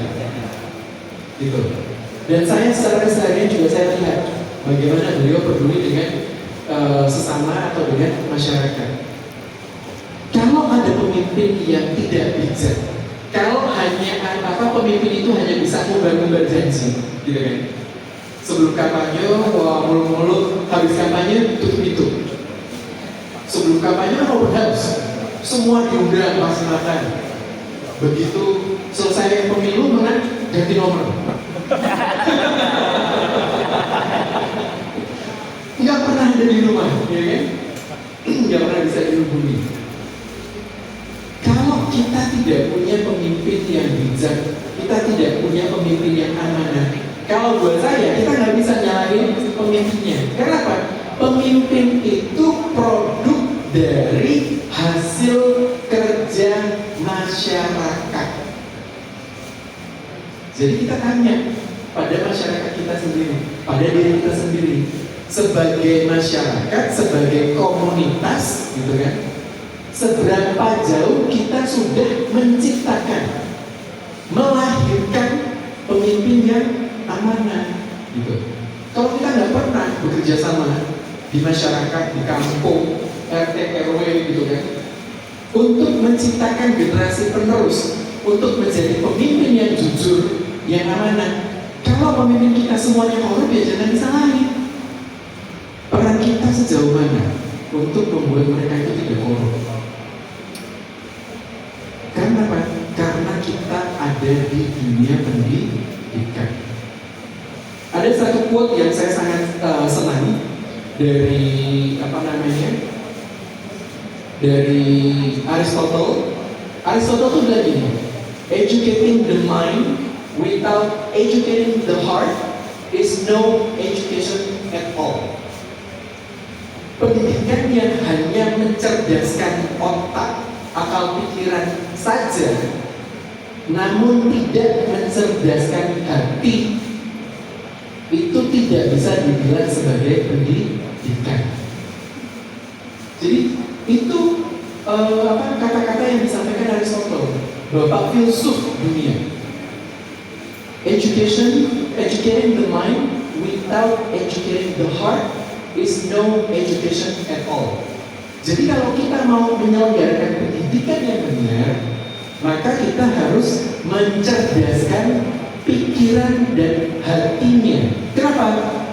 Gitu. Dan saya secara keseharian juga saya lihat bagaimana beliau peduli dengan sesama atau dengan masyarakat. Kalau ada pemimpin yang tidak bijak, kalau hanya pemimpin itu hanya bisa ngumbar-ngumbar janji, gitu kan? Sebelum kampanye, wah mulu-mulu, habis kampanye tutup itu. Sebelum kampanye open house, semua diundang pasti makan. Begitu selesai pemilu menang ganti nomor. Nggak pernah ada di rumah, ya kan? Nggak pernah bisa dihubungi. Kalau kita tidak punya pemimpin yang bijak, kita tidak punya pemimpin yang amanah. Kalau buat saya, kita nggak bisa nyalahin pemimpinnya. Kenapa? Pemimpin itu produk dari hasil kerja masyarakat. Jadi kita tanya pada masyarakat kita sendiri, pada diri kita sendiri, sebagai masyarakat, sebagai komunitas, gitu kan? Seberapa jauh kita sudah menciptakan, melahirkan pemimpin yang amanah, gitu. Kalau kita nggak pernah bekerja sama di masyarakat, di kampung, RT RW, gitu kan, untuk menciptakan generasi penerus untuk menjadi pemimpin yang jujur, yang amanah. Kalau pemimpin kita semuanya korup, ya jangan disalahin. Peran kita sejauh mana untuk membuat mereka itu tidak korup? Karena apa? Karena kita ada di dunia pendidikan. Ada satu quote yang saya sangat senang dari dari Aristotle. Aristotle itu bilang gini, educating the mind without educating the heart is no education at all. Pendidikan yang hanya mencerdaskan otak, akal pikiran saja, namun tidak mencerdaskan hati, itu tidak bisa dibilang sebagai pendidikan. Jadi itu kata-kata yang disampaikan Aristotle, bapak filsuf dunia. Educating the mind without educating the heart is no education at all. Jadi kalau kita mau menyelenggarakan pendidikan yang benar, maka kita harus mencerdaskan pikiran dan hatinya. Kenapa?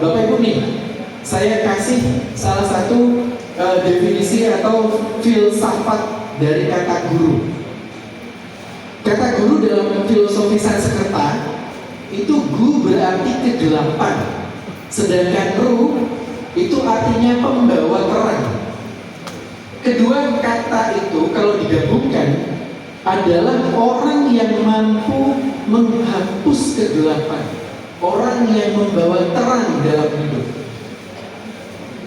Bapak Ibu nih, saya kasih salah satu definisi atau filsafat dari kata guru. Kata guru dalam filosofi Sanskerta itu gu berarti kegelapan, sedangkan ru itu artinya pembawa terang. Kedua kata itu kalau digabungkan adalah orang yang mampu menghapus kegelapan, orang yang membawa terang dalam hidup.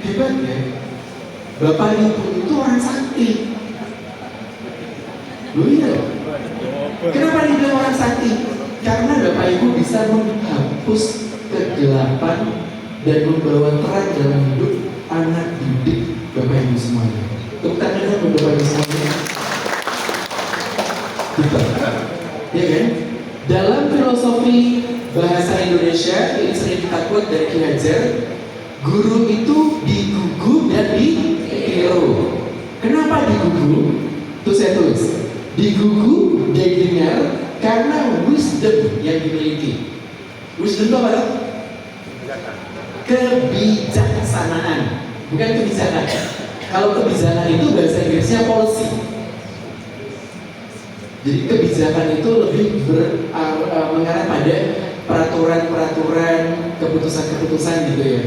Hebat ya, Bapak Ibu itu orang sakti. Iya. Kenapa dibilang orang sakti? Karena Bapak Ibu bisa menghapus kegelapan dan membawa terang dalam hidup anak didik Bapak Ibu semuanya. Tepuk tangan untuk Bapak Ibu semuanya. Gitu. Ya kan? Dalam filosofi bahasa Indonesia ini sering kita quote dari Ki Hajar, guru itu digugu dan ditiru. Kenapa digugu? Itu saya tulis. Digugu dan dengar karena wisdom yang dimiliki. Wisdom itu apa? Kebijaksanaan, bukan kebijakan. Kalau kebijakan itu bahasa Inggrisnya policy. Jadi kebijakan itu lebih mengarah pada peraturan-peraturan, keputusan-keputusan gitu ya.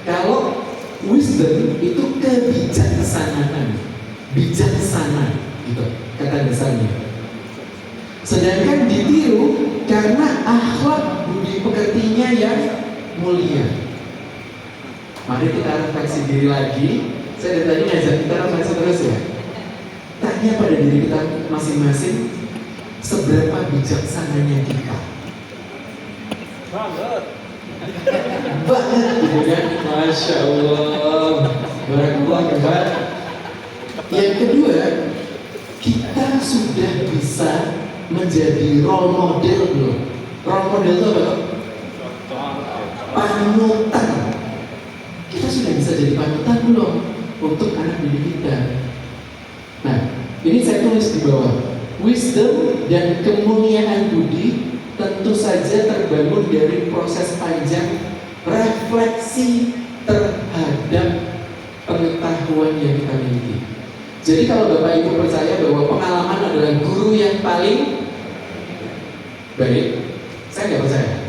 Kalau wisdom itu kebijaksanaan, bijaksana gitu kata dasarnya. Sedangkan ditiru karena akhlak budi pekertinya yang mulia. Mari kita refleksi diri lagi. Saya dari tadi ngajak kita refleksi terus ya. Tanya pada diri kita masing-masing, seberapa bijaksananya kita. Banget gitu kan. Masya Allah. Barakallah kembali. Yang kedua, kita sudah bisa menjadi role model belum? Role model itu apa? Panutan. Kita sudah bisa jadi panutan belum untuk anak didik kita? Nah, ini saya tulis di bawah. Wisdom dan kemuliaan budi tentu saja terbangun dari proses panjang refleksi terhadap pengetahuan yang kita miliki. Jadi kalau Bapak Ibu percaya bahwa pengalaman adalah guru yang paling baik, saya nggak percaya.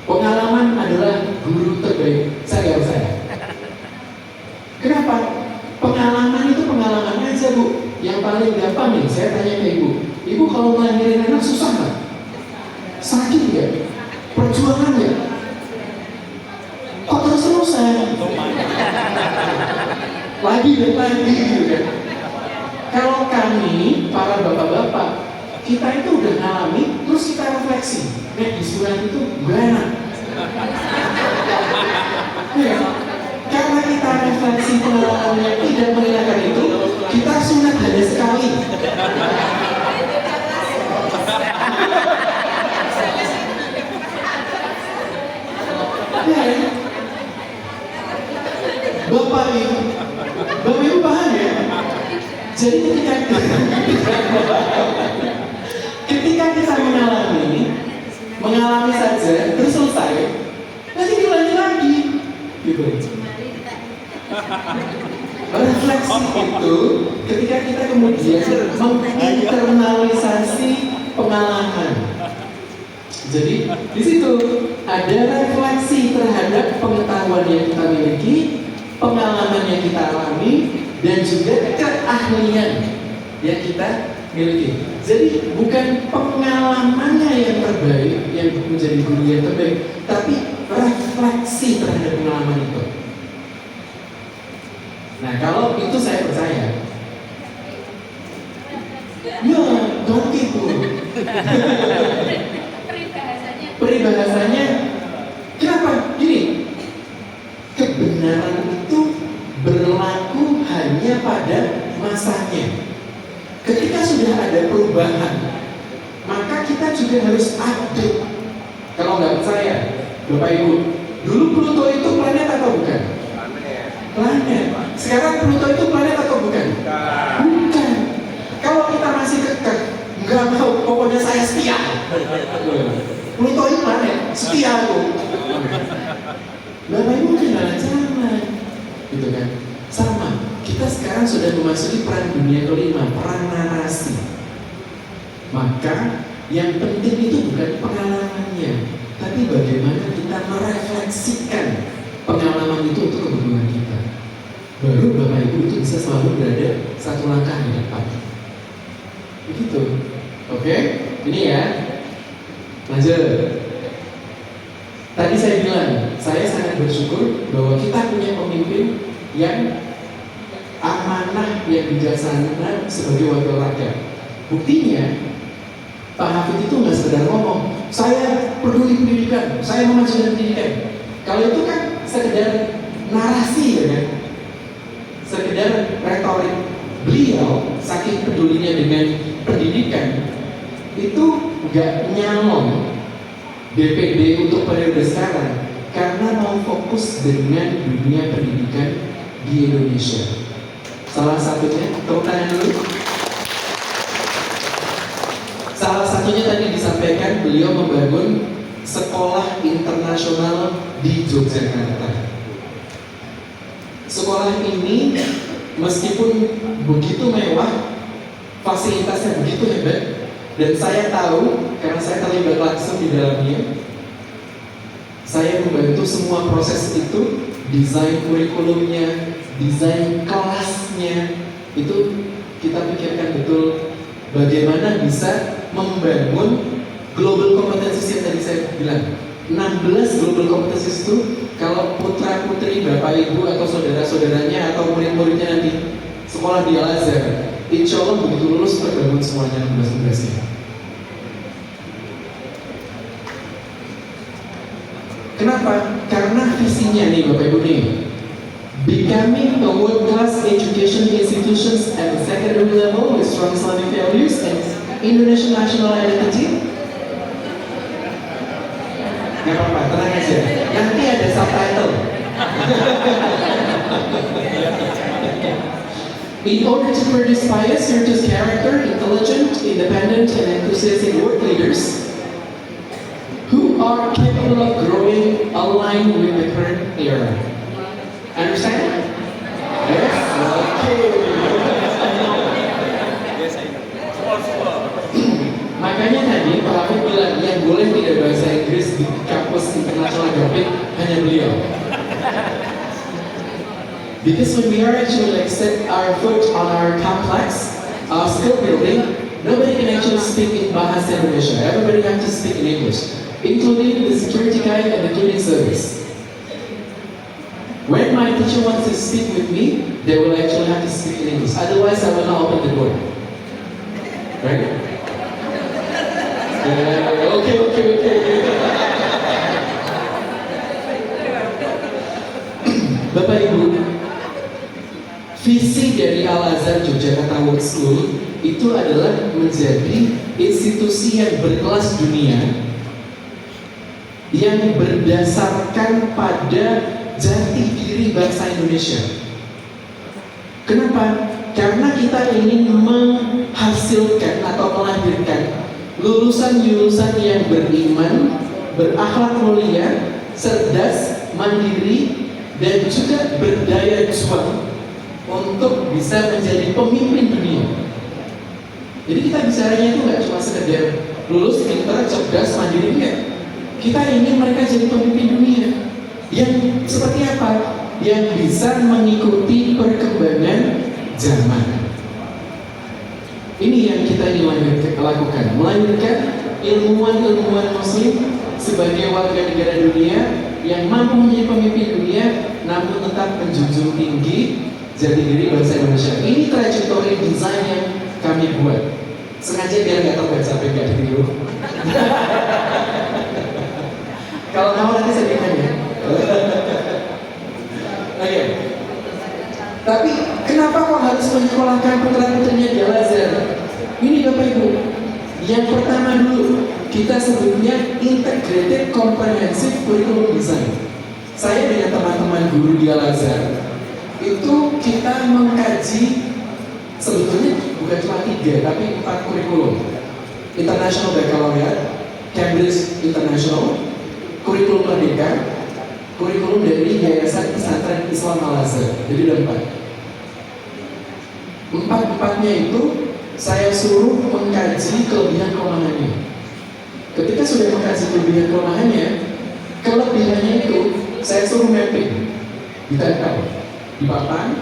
Pengalaman adalah guru terbaik, saya nggak percaya. Kenapa? Pengalaman itu pengalaman aja Bu. Yang paling gampang nih, saya tanya ke Ibu. Ibu kalau ngelahirin anak susah nggak? Sakit nggak? Perjuangan nggak? Kok terus-terusan? Lagi dan lagi gitu kan. Kalau kami, para bapak-bapak, kita itu udah ngalami, terus kita refleksi. Di surat itu gak enak. Ya, karena kita refleksi pengalaman yang tidak mengenakan itu, kita sunat hanya sekali. Ya, Bapak Ibu paham ya? Jadi ketika mengalami saja, terus selesai, nanti diulangi lagi, gitu. Refleksi itu ketika kita kemudian menginternalisasi pengalaman. Jadi di situ ada refleksi terhadap pengetahuan yang kita miliki, pengalaman yang kita alami, dan juga keahlian yang kita miliki. Jadi bukan pengalamannya yang terbaik, yang menjadi guru yang terbaik, tapi refleksi terhadap pengalaman itu. Nah, kalau itu saya percaya. Ya, don't gitu. Peribahasanya, kenapa? Gini, kebenaran itu berlaku hanya pada masanya. Ketika sudah ada perubahan, maka kita juga harus update. Kalau nggak percaya, Bapak Ibu, dulu Pluto itu planet atau bukan? Planet. Sekarang Pluto itu planet atau bukan? Bukan. Kalau kita masih kekeh, nggak mau, pokoknya saya setia. Pluto itu planet, setia tuh. Bapak Ibu kenalan zaman, gitu kan? Sama. Kita sekarang sudah memasuki perang dunia kelima, perang narasi. Maka yang penting itu bukan pengalamannya, tapi bagaimana kita merefleksikan pengalaman itu untuk kepentingan kita. Baru Bapak Ibu itu bisa selalu berada satu langkah di depan. Begitu. Oke? Ini ya. Lanjut. Tadi saya bilang, saya sangat bersyukur bahwa kita punya pemimpin yang amanah, yang bijaksana sebagai wakil rakyat. Buktinya, Pak Hafid itu nggak sekedar ngomong, saya peduli pendidikan, saya memajukan pendidikan. Kalau itu kan sekedar narasi, ya kan? Sekedar retorik. Beliau saking pedulinya dengan pendidikan itu nggak nyalon DPD untuk periode sekarang karena mau fokus dengan dunia pendidikan di Indonesia. Salah satunya, tepuk tangan dulu. Salah satunya tadi disampaikan beliau membangun sekolah internasional di Yogyakarta. Sekolah ini meskipun begitu mewah, fasilitasnya begitu hebat, dan saya tahu karena saya terlibat langsung di dalamnya. Saya membantu semua proses itu, desain kurikulumnya, desain kelasnya, itu kita pikirkan betul bagaimana bisa membangun global competencies yang tadi saya bilang. 16 global competencies itu kalau putra putri bapak ibu atau saudara saudaranya atau murid muridnya nanti sekolah di Al-Azhar, insya Allah begitu lulus terbangun semuanya 16-16 nya. Kenapa? Karena visinya nih bapak ibu nih, becoming a world-class education institutions at the secondary level with strong Islamic values and Indonesian national identity. Gak apa-apa, tenang aja. Nanti ada subtitle. In order to produce pious, virtuous character, intelligent, independent, and enthusiastic work leaders who are capable of growing aligned with the current era. Understand? Yes? Okay. Makanya tadi Pak Hafid bilang yang boleh tidak bahasa Inggris di kampus internasional Gapit hanya beliau. Because when we are actually like set our foot on our complex, our skill building, nobody can actually speak in Bahasa Indonesia. Everybody has to speak in English, including the security guy and the cleaning service. When my teacher wants to speak with me, they will actually have to speak in English. Otherwise, I will not open the door. Right? Okay. Bapak Ibu, visi dari Al-Azhar Yogyakarta World School itu adalah menjadi institusi yang berkelas dunia yang berdasarkan pada jati diri bangsa Indonesia. Kenapa? Karena kita ingin menghasilkan atau melahirkan lulusan-lulusan yang beriman, berakhlak mulia, cerdas, mandiri, dan juga berdaya juang untuk bisa menjadi pemimpin dunia. Jadi kita bicaranya itu nggak cuma sekedar lulus, pintar, cerdas, mandiri, enggak. Kita ingin mereka jadi pemimpin dunia yang seperti apa? Yang bisa mengikuti perkembangan zaman. Ini yang kita ingin lakukan, melahirkan ilmuwan-ilmuwan muslim sebagai warga negara dunia yang mampu menjadi pemimpin dunia, namun tetap menjunjung tinggi jati diri bangsa Indonesia. Ini trajektori desain yang kami buat. Sengaja biar nggak terbaca sampai nggak ditiru. Kalau mau nanti saya bikin ya. Oke. Tapi kenapa kok harus menyekolahkan putra-putrinya di Al-Azhar? Ini Bapak Ibu. Yang pertama dulu, kita sebutnya integrated comprehensive curriculum design. Saya dengan teman-teman guru di Al-Azhar itu kita mengkaji sebetulnya bukan cuma 3 tapi 4 kurikulum. International Baccalaureate, Cambridge International, kurikulum Merdeka, kurikulum dari Yayasan Pesantren Islam Al-Azhar. Jadi ada 4. 4-4-nya itu saya suruh mengkaji kelebihan kelemahannya. Ketika sudah mengkaji kelebihan kelemahannya, kelebihannya itu saya suruh mapping, ditempel di papan.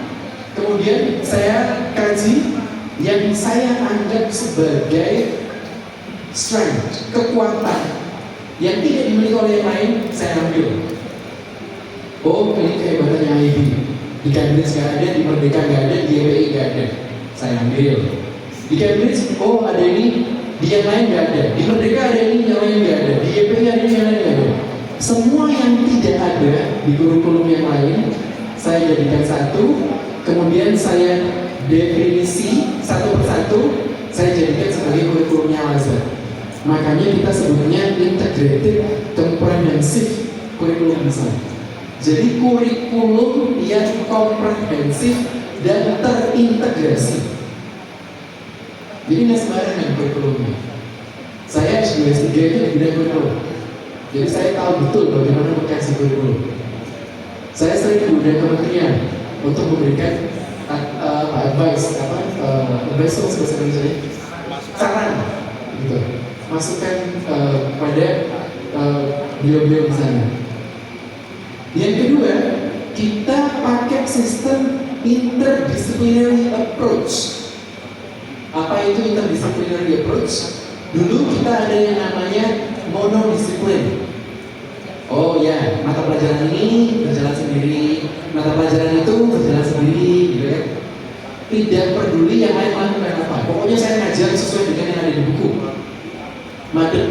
Kemudian saya kaji yang saya anggap sebagai strength, kekuatan yang tidak dimiliki oleh yang lain, saya ambil. Oh, ini kehebatannya IB. Di Cambridge nggak ada, di Merdeka nggak ada, di YPI nggak ada, saya ambil. Di Cambridge, oh ada ini, di yang lain nggak ada. Di Merdeka ada ini, yang lain nggak ada. Di YPI ada ini, yang lain nggak ada. Semua yang tidak ada di kurikulum yang lain, saya jadikan satu. Kemudian saya definisi satu persatu, saya jadikan sebagai kurikulumnya Al-Azhar. Makanya kita sebutnya integrated comprehensive curriculum design. Jadi kurikulum yang komprehensif dan terintegrasi. Jadi nggak sembarangan kurikulumnya. Saya S2 S3 itu di bidang kurikulum. Jadi saya tahu betul bagaimana mengkaji kurikulum. Saya sering di bidang kementerian untuk memberikan advice, advice itu bahasa Indonesia, saran, gitu, masukan pada beliau-beliau di sana. Yang kedua, kita pakai sistem interdisciplinary approach. Apa itu interdisciplinary approach? Dulu kita ada yang namanya monodisiplin. Oh ya, mata pelajaran ini berjalan sendiri, mata pelajaran itu berjalan sendiri, gitu kan? Tidak peduli yang lain melakukan apa. Pokoknya saya ngajar sesuai dengan yang ada di buku. Mantep,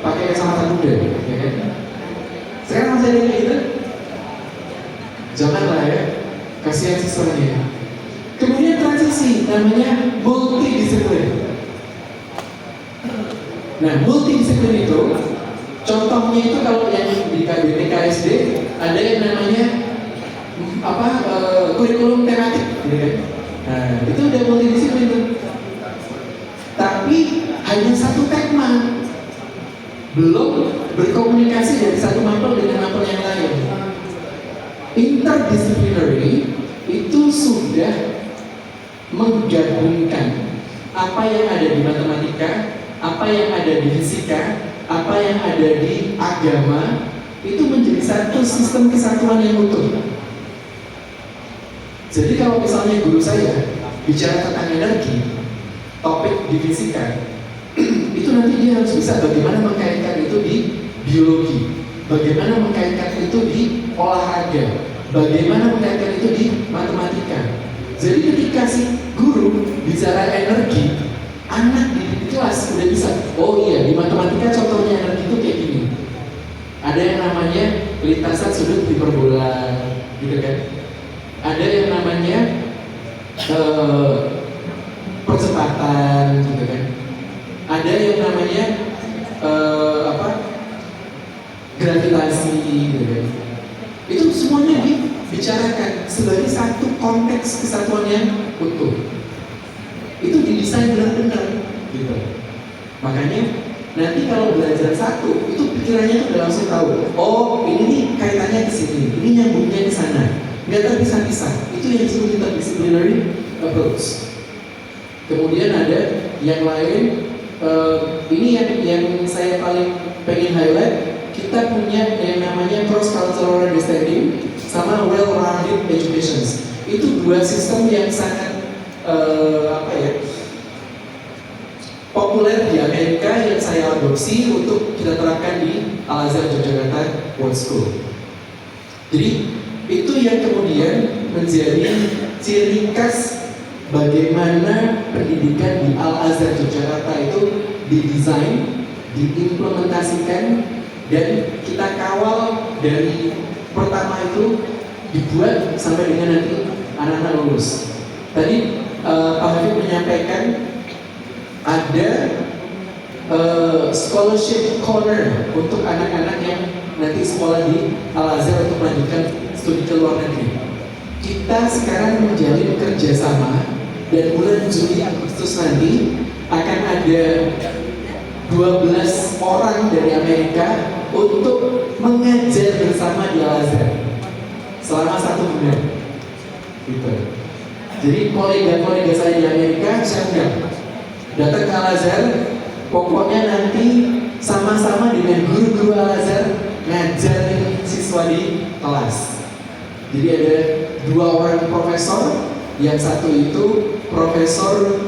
pakai kacamata kuda, ya kan? Sekarang masih ada kayak gitu? Janganlah ya, kasihan siswanya. Kemudian transisi, namanya multidisiplin. Nah, multidisiplin itu contohnya itu kalau yang di KBT KSD ada yang namanya kurikulum tematik, gitu kan? Nah, itu udah multidisiplin tuh. Tapi hanya satu tema, belum berkomunikasi dari satu mapel dengan mapel yang lain. Interdisciplinary itu sudah menggabungkan apa yang ada di matematika, apa yang ada di fisika, apa yang ada di agama, itu menjadi satu sistem kesatuan yang utuh. Jadi kalau misalnya guru saya bicara tentang energi, topik di fisika, itu nanti dia harus bisa bagaimana mengkaitkan itu di biologi, bagaimana mengkaitkan itu di olahraga, bagaimana mengkaitkan itu di matematika. Jadi ketika si guru bicara energi, anak di kelas udah bisa, oh iya di matematika contohnya energi itu kayak gini. Ada yang namanya lintasan sudut hiperbola, gitu kan? Ada yang namanya percepatan, gitu kan? Ada yang namanya gravitasi, gitu kan? Itu semuanya dibicarakan sebagai satu konteks kesatuan yang utuh. Itu didesain benar-benar, gitu. Makanya Nanti kalau belajar satu, itu pikirannya tuh udah langsung tahu. Oh, ini nih kaitannya ke sini, ini nyambungnya ke sana. Nggak terpisah-pisah. Itu yang disebut interdisciplinary approach. Kemudian ada yang lain, ini yang saya paling pengen highlight. Kita punya yang namanya cross cultural understanding sama well-rounded education. Itu dua sistem yang sangat populer di Amerika yang saya adopsi untuk kita terapkan di Al-Azhar Yogyakarta World School. Jadi itu yang kemudian menjadi ciri khas bagaimana pendidikan di Al-Azhar Yogyakarta itu didesain, diimplementasikan, dan kita kawal dari pertama itu dibuat sampai dengan nanti anak-anak lulus. Tadi Pak Hafid menyampaikan ada scholarship corner untuk anak-anak yang nanti sekolah di Al-Azhar untuk melanjutkan studi ke luar negeri. Kita sekarang menjalin kerjasama dan bulan Juli Agustus nanti akan ada 12 orang dari Amerika untuk mengajar bersama di Al-Azhar selama 1 bulan. Gitu. Jadi kolega-kolega saya di Amerika, saya undang datang ke Al-Azhar, pokoknya nanti sama-sama dengan guru-guru Al-Azhar ngajarin siswa di kelas. Jadi ada 2 orang profesor, yang satu itu profesor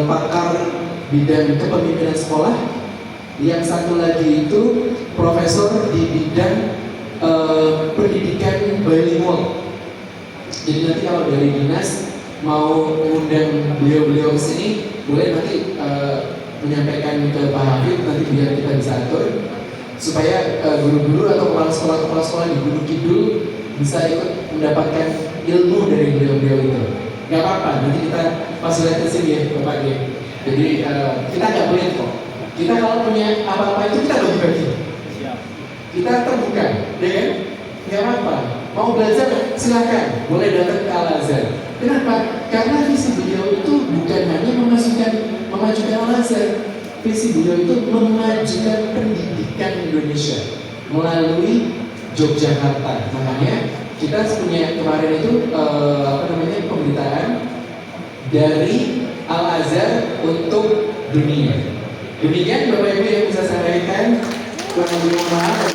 pakar bidang kepemimpinan sekolah, yang satu lagi itu profesor di bidang pendidikan bilingual. Jadi nanti kalau dari dinas mau mengundang beliau-beliau ke sini, boleh nanti menyampaikan ke Pak Hafid, nanti biar kita bisa atur supaya guru-guru atau kepala sekolah di Gunung Kidul bisa ikut mendapatkan ilmu dari beliau-beliau itu. Gak apa-apa, nanti kita fasilitasi ya Bapak ya. Jadi kita nggak boleh kok. Kita kalau punya apa-apa itu kita bagi-bagi. Kita terbuka, ya kan? Gak apa-apa. Mau belajar silakan, boleh datang ke Al-Azhar. Kenapa? Karena visi beliau itu bukan hanya memajukan Al-Azhar. Visi beliau itu memajukan pendidikan Indonesia melalui Yogyakarta. Makanya kita punya kemarin itu pemberitaan dari Al-Azhar untuk dunia. Demikian Bapak Ibu yang bisa saya sampaikan. Kurang lebih mohon maaf.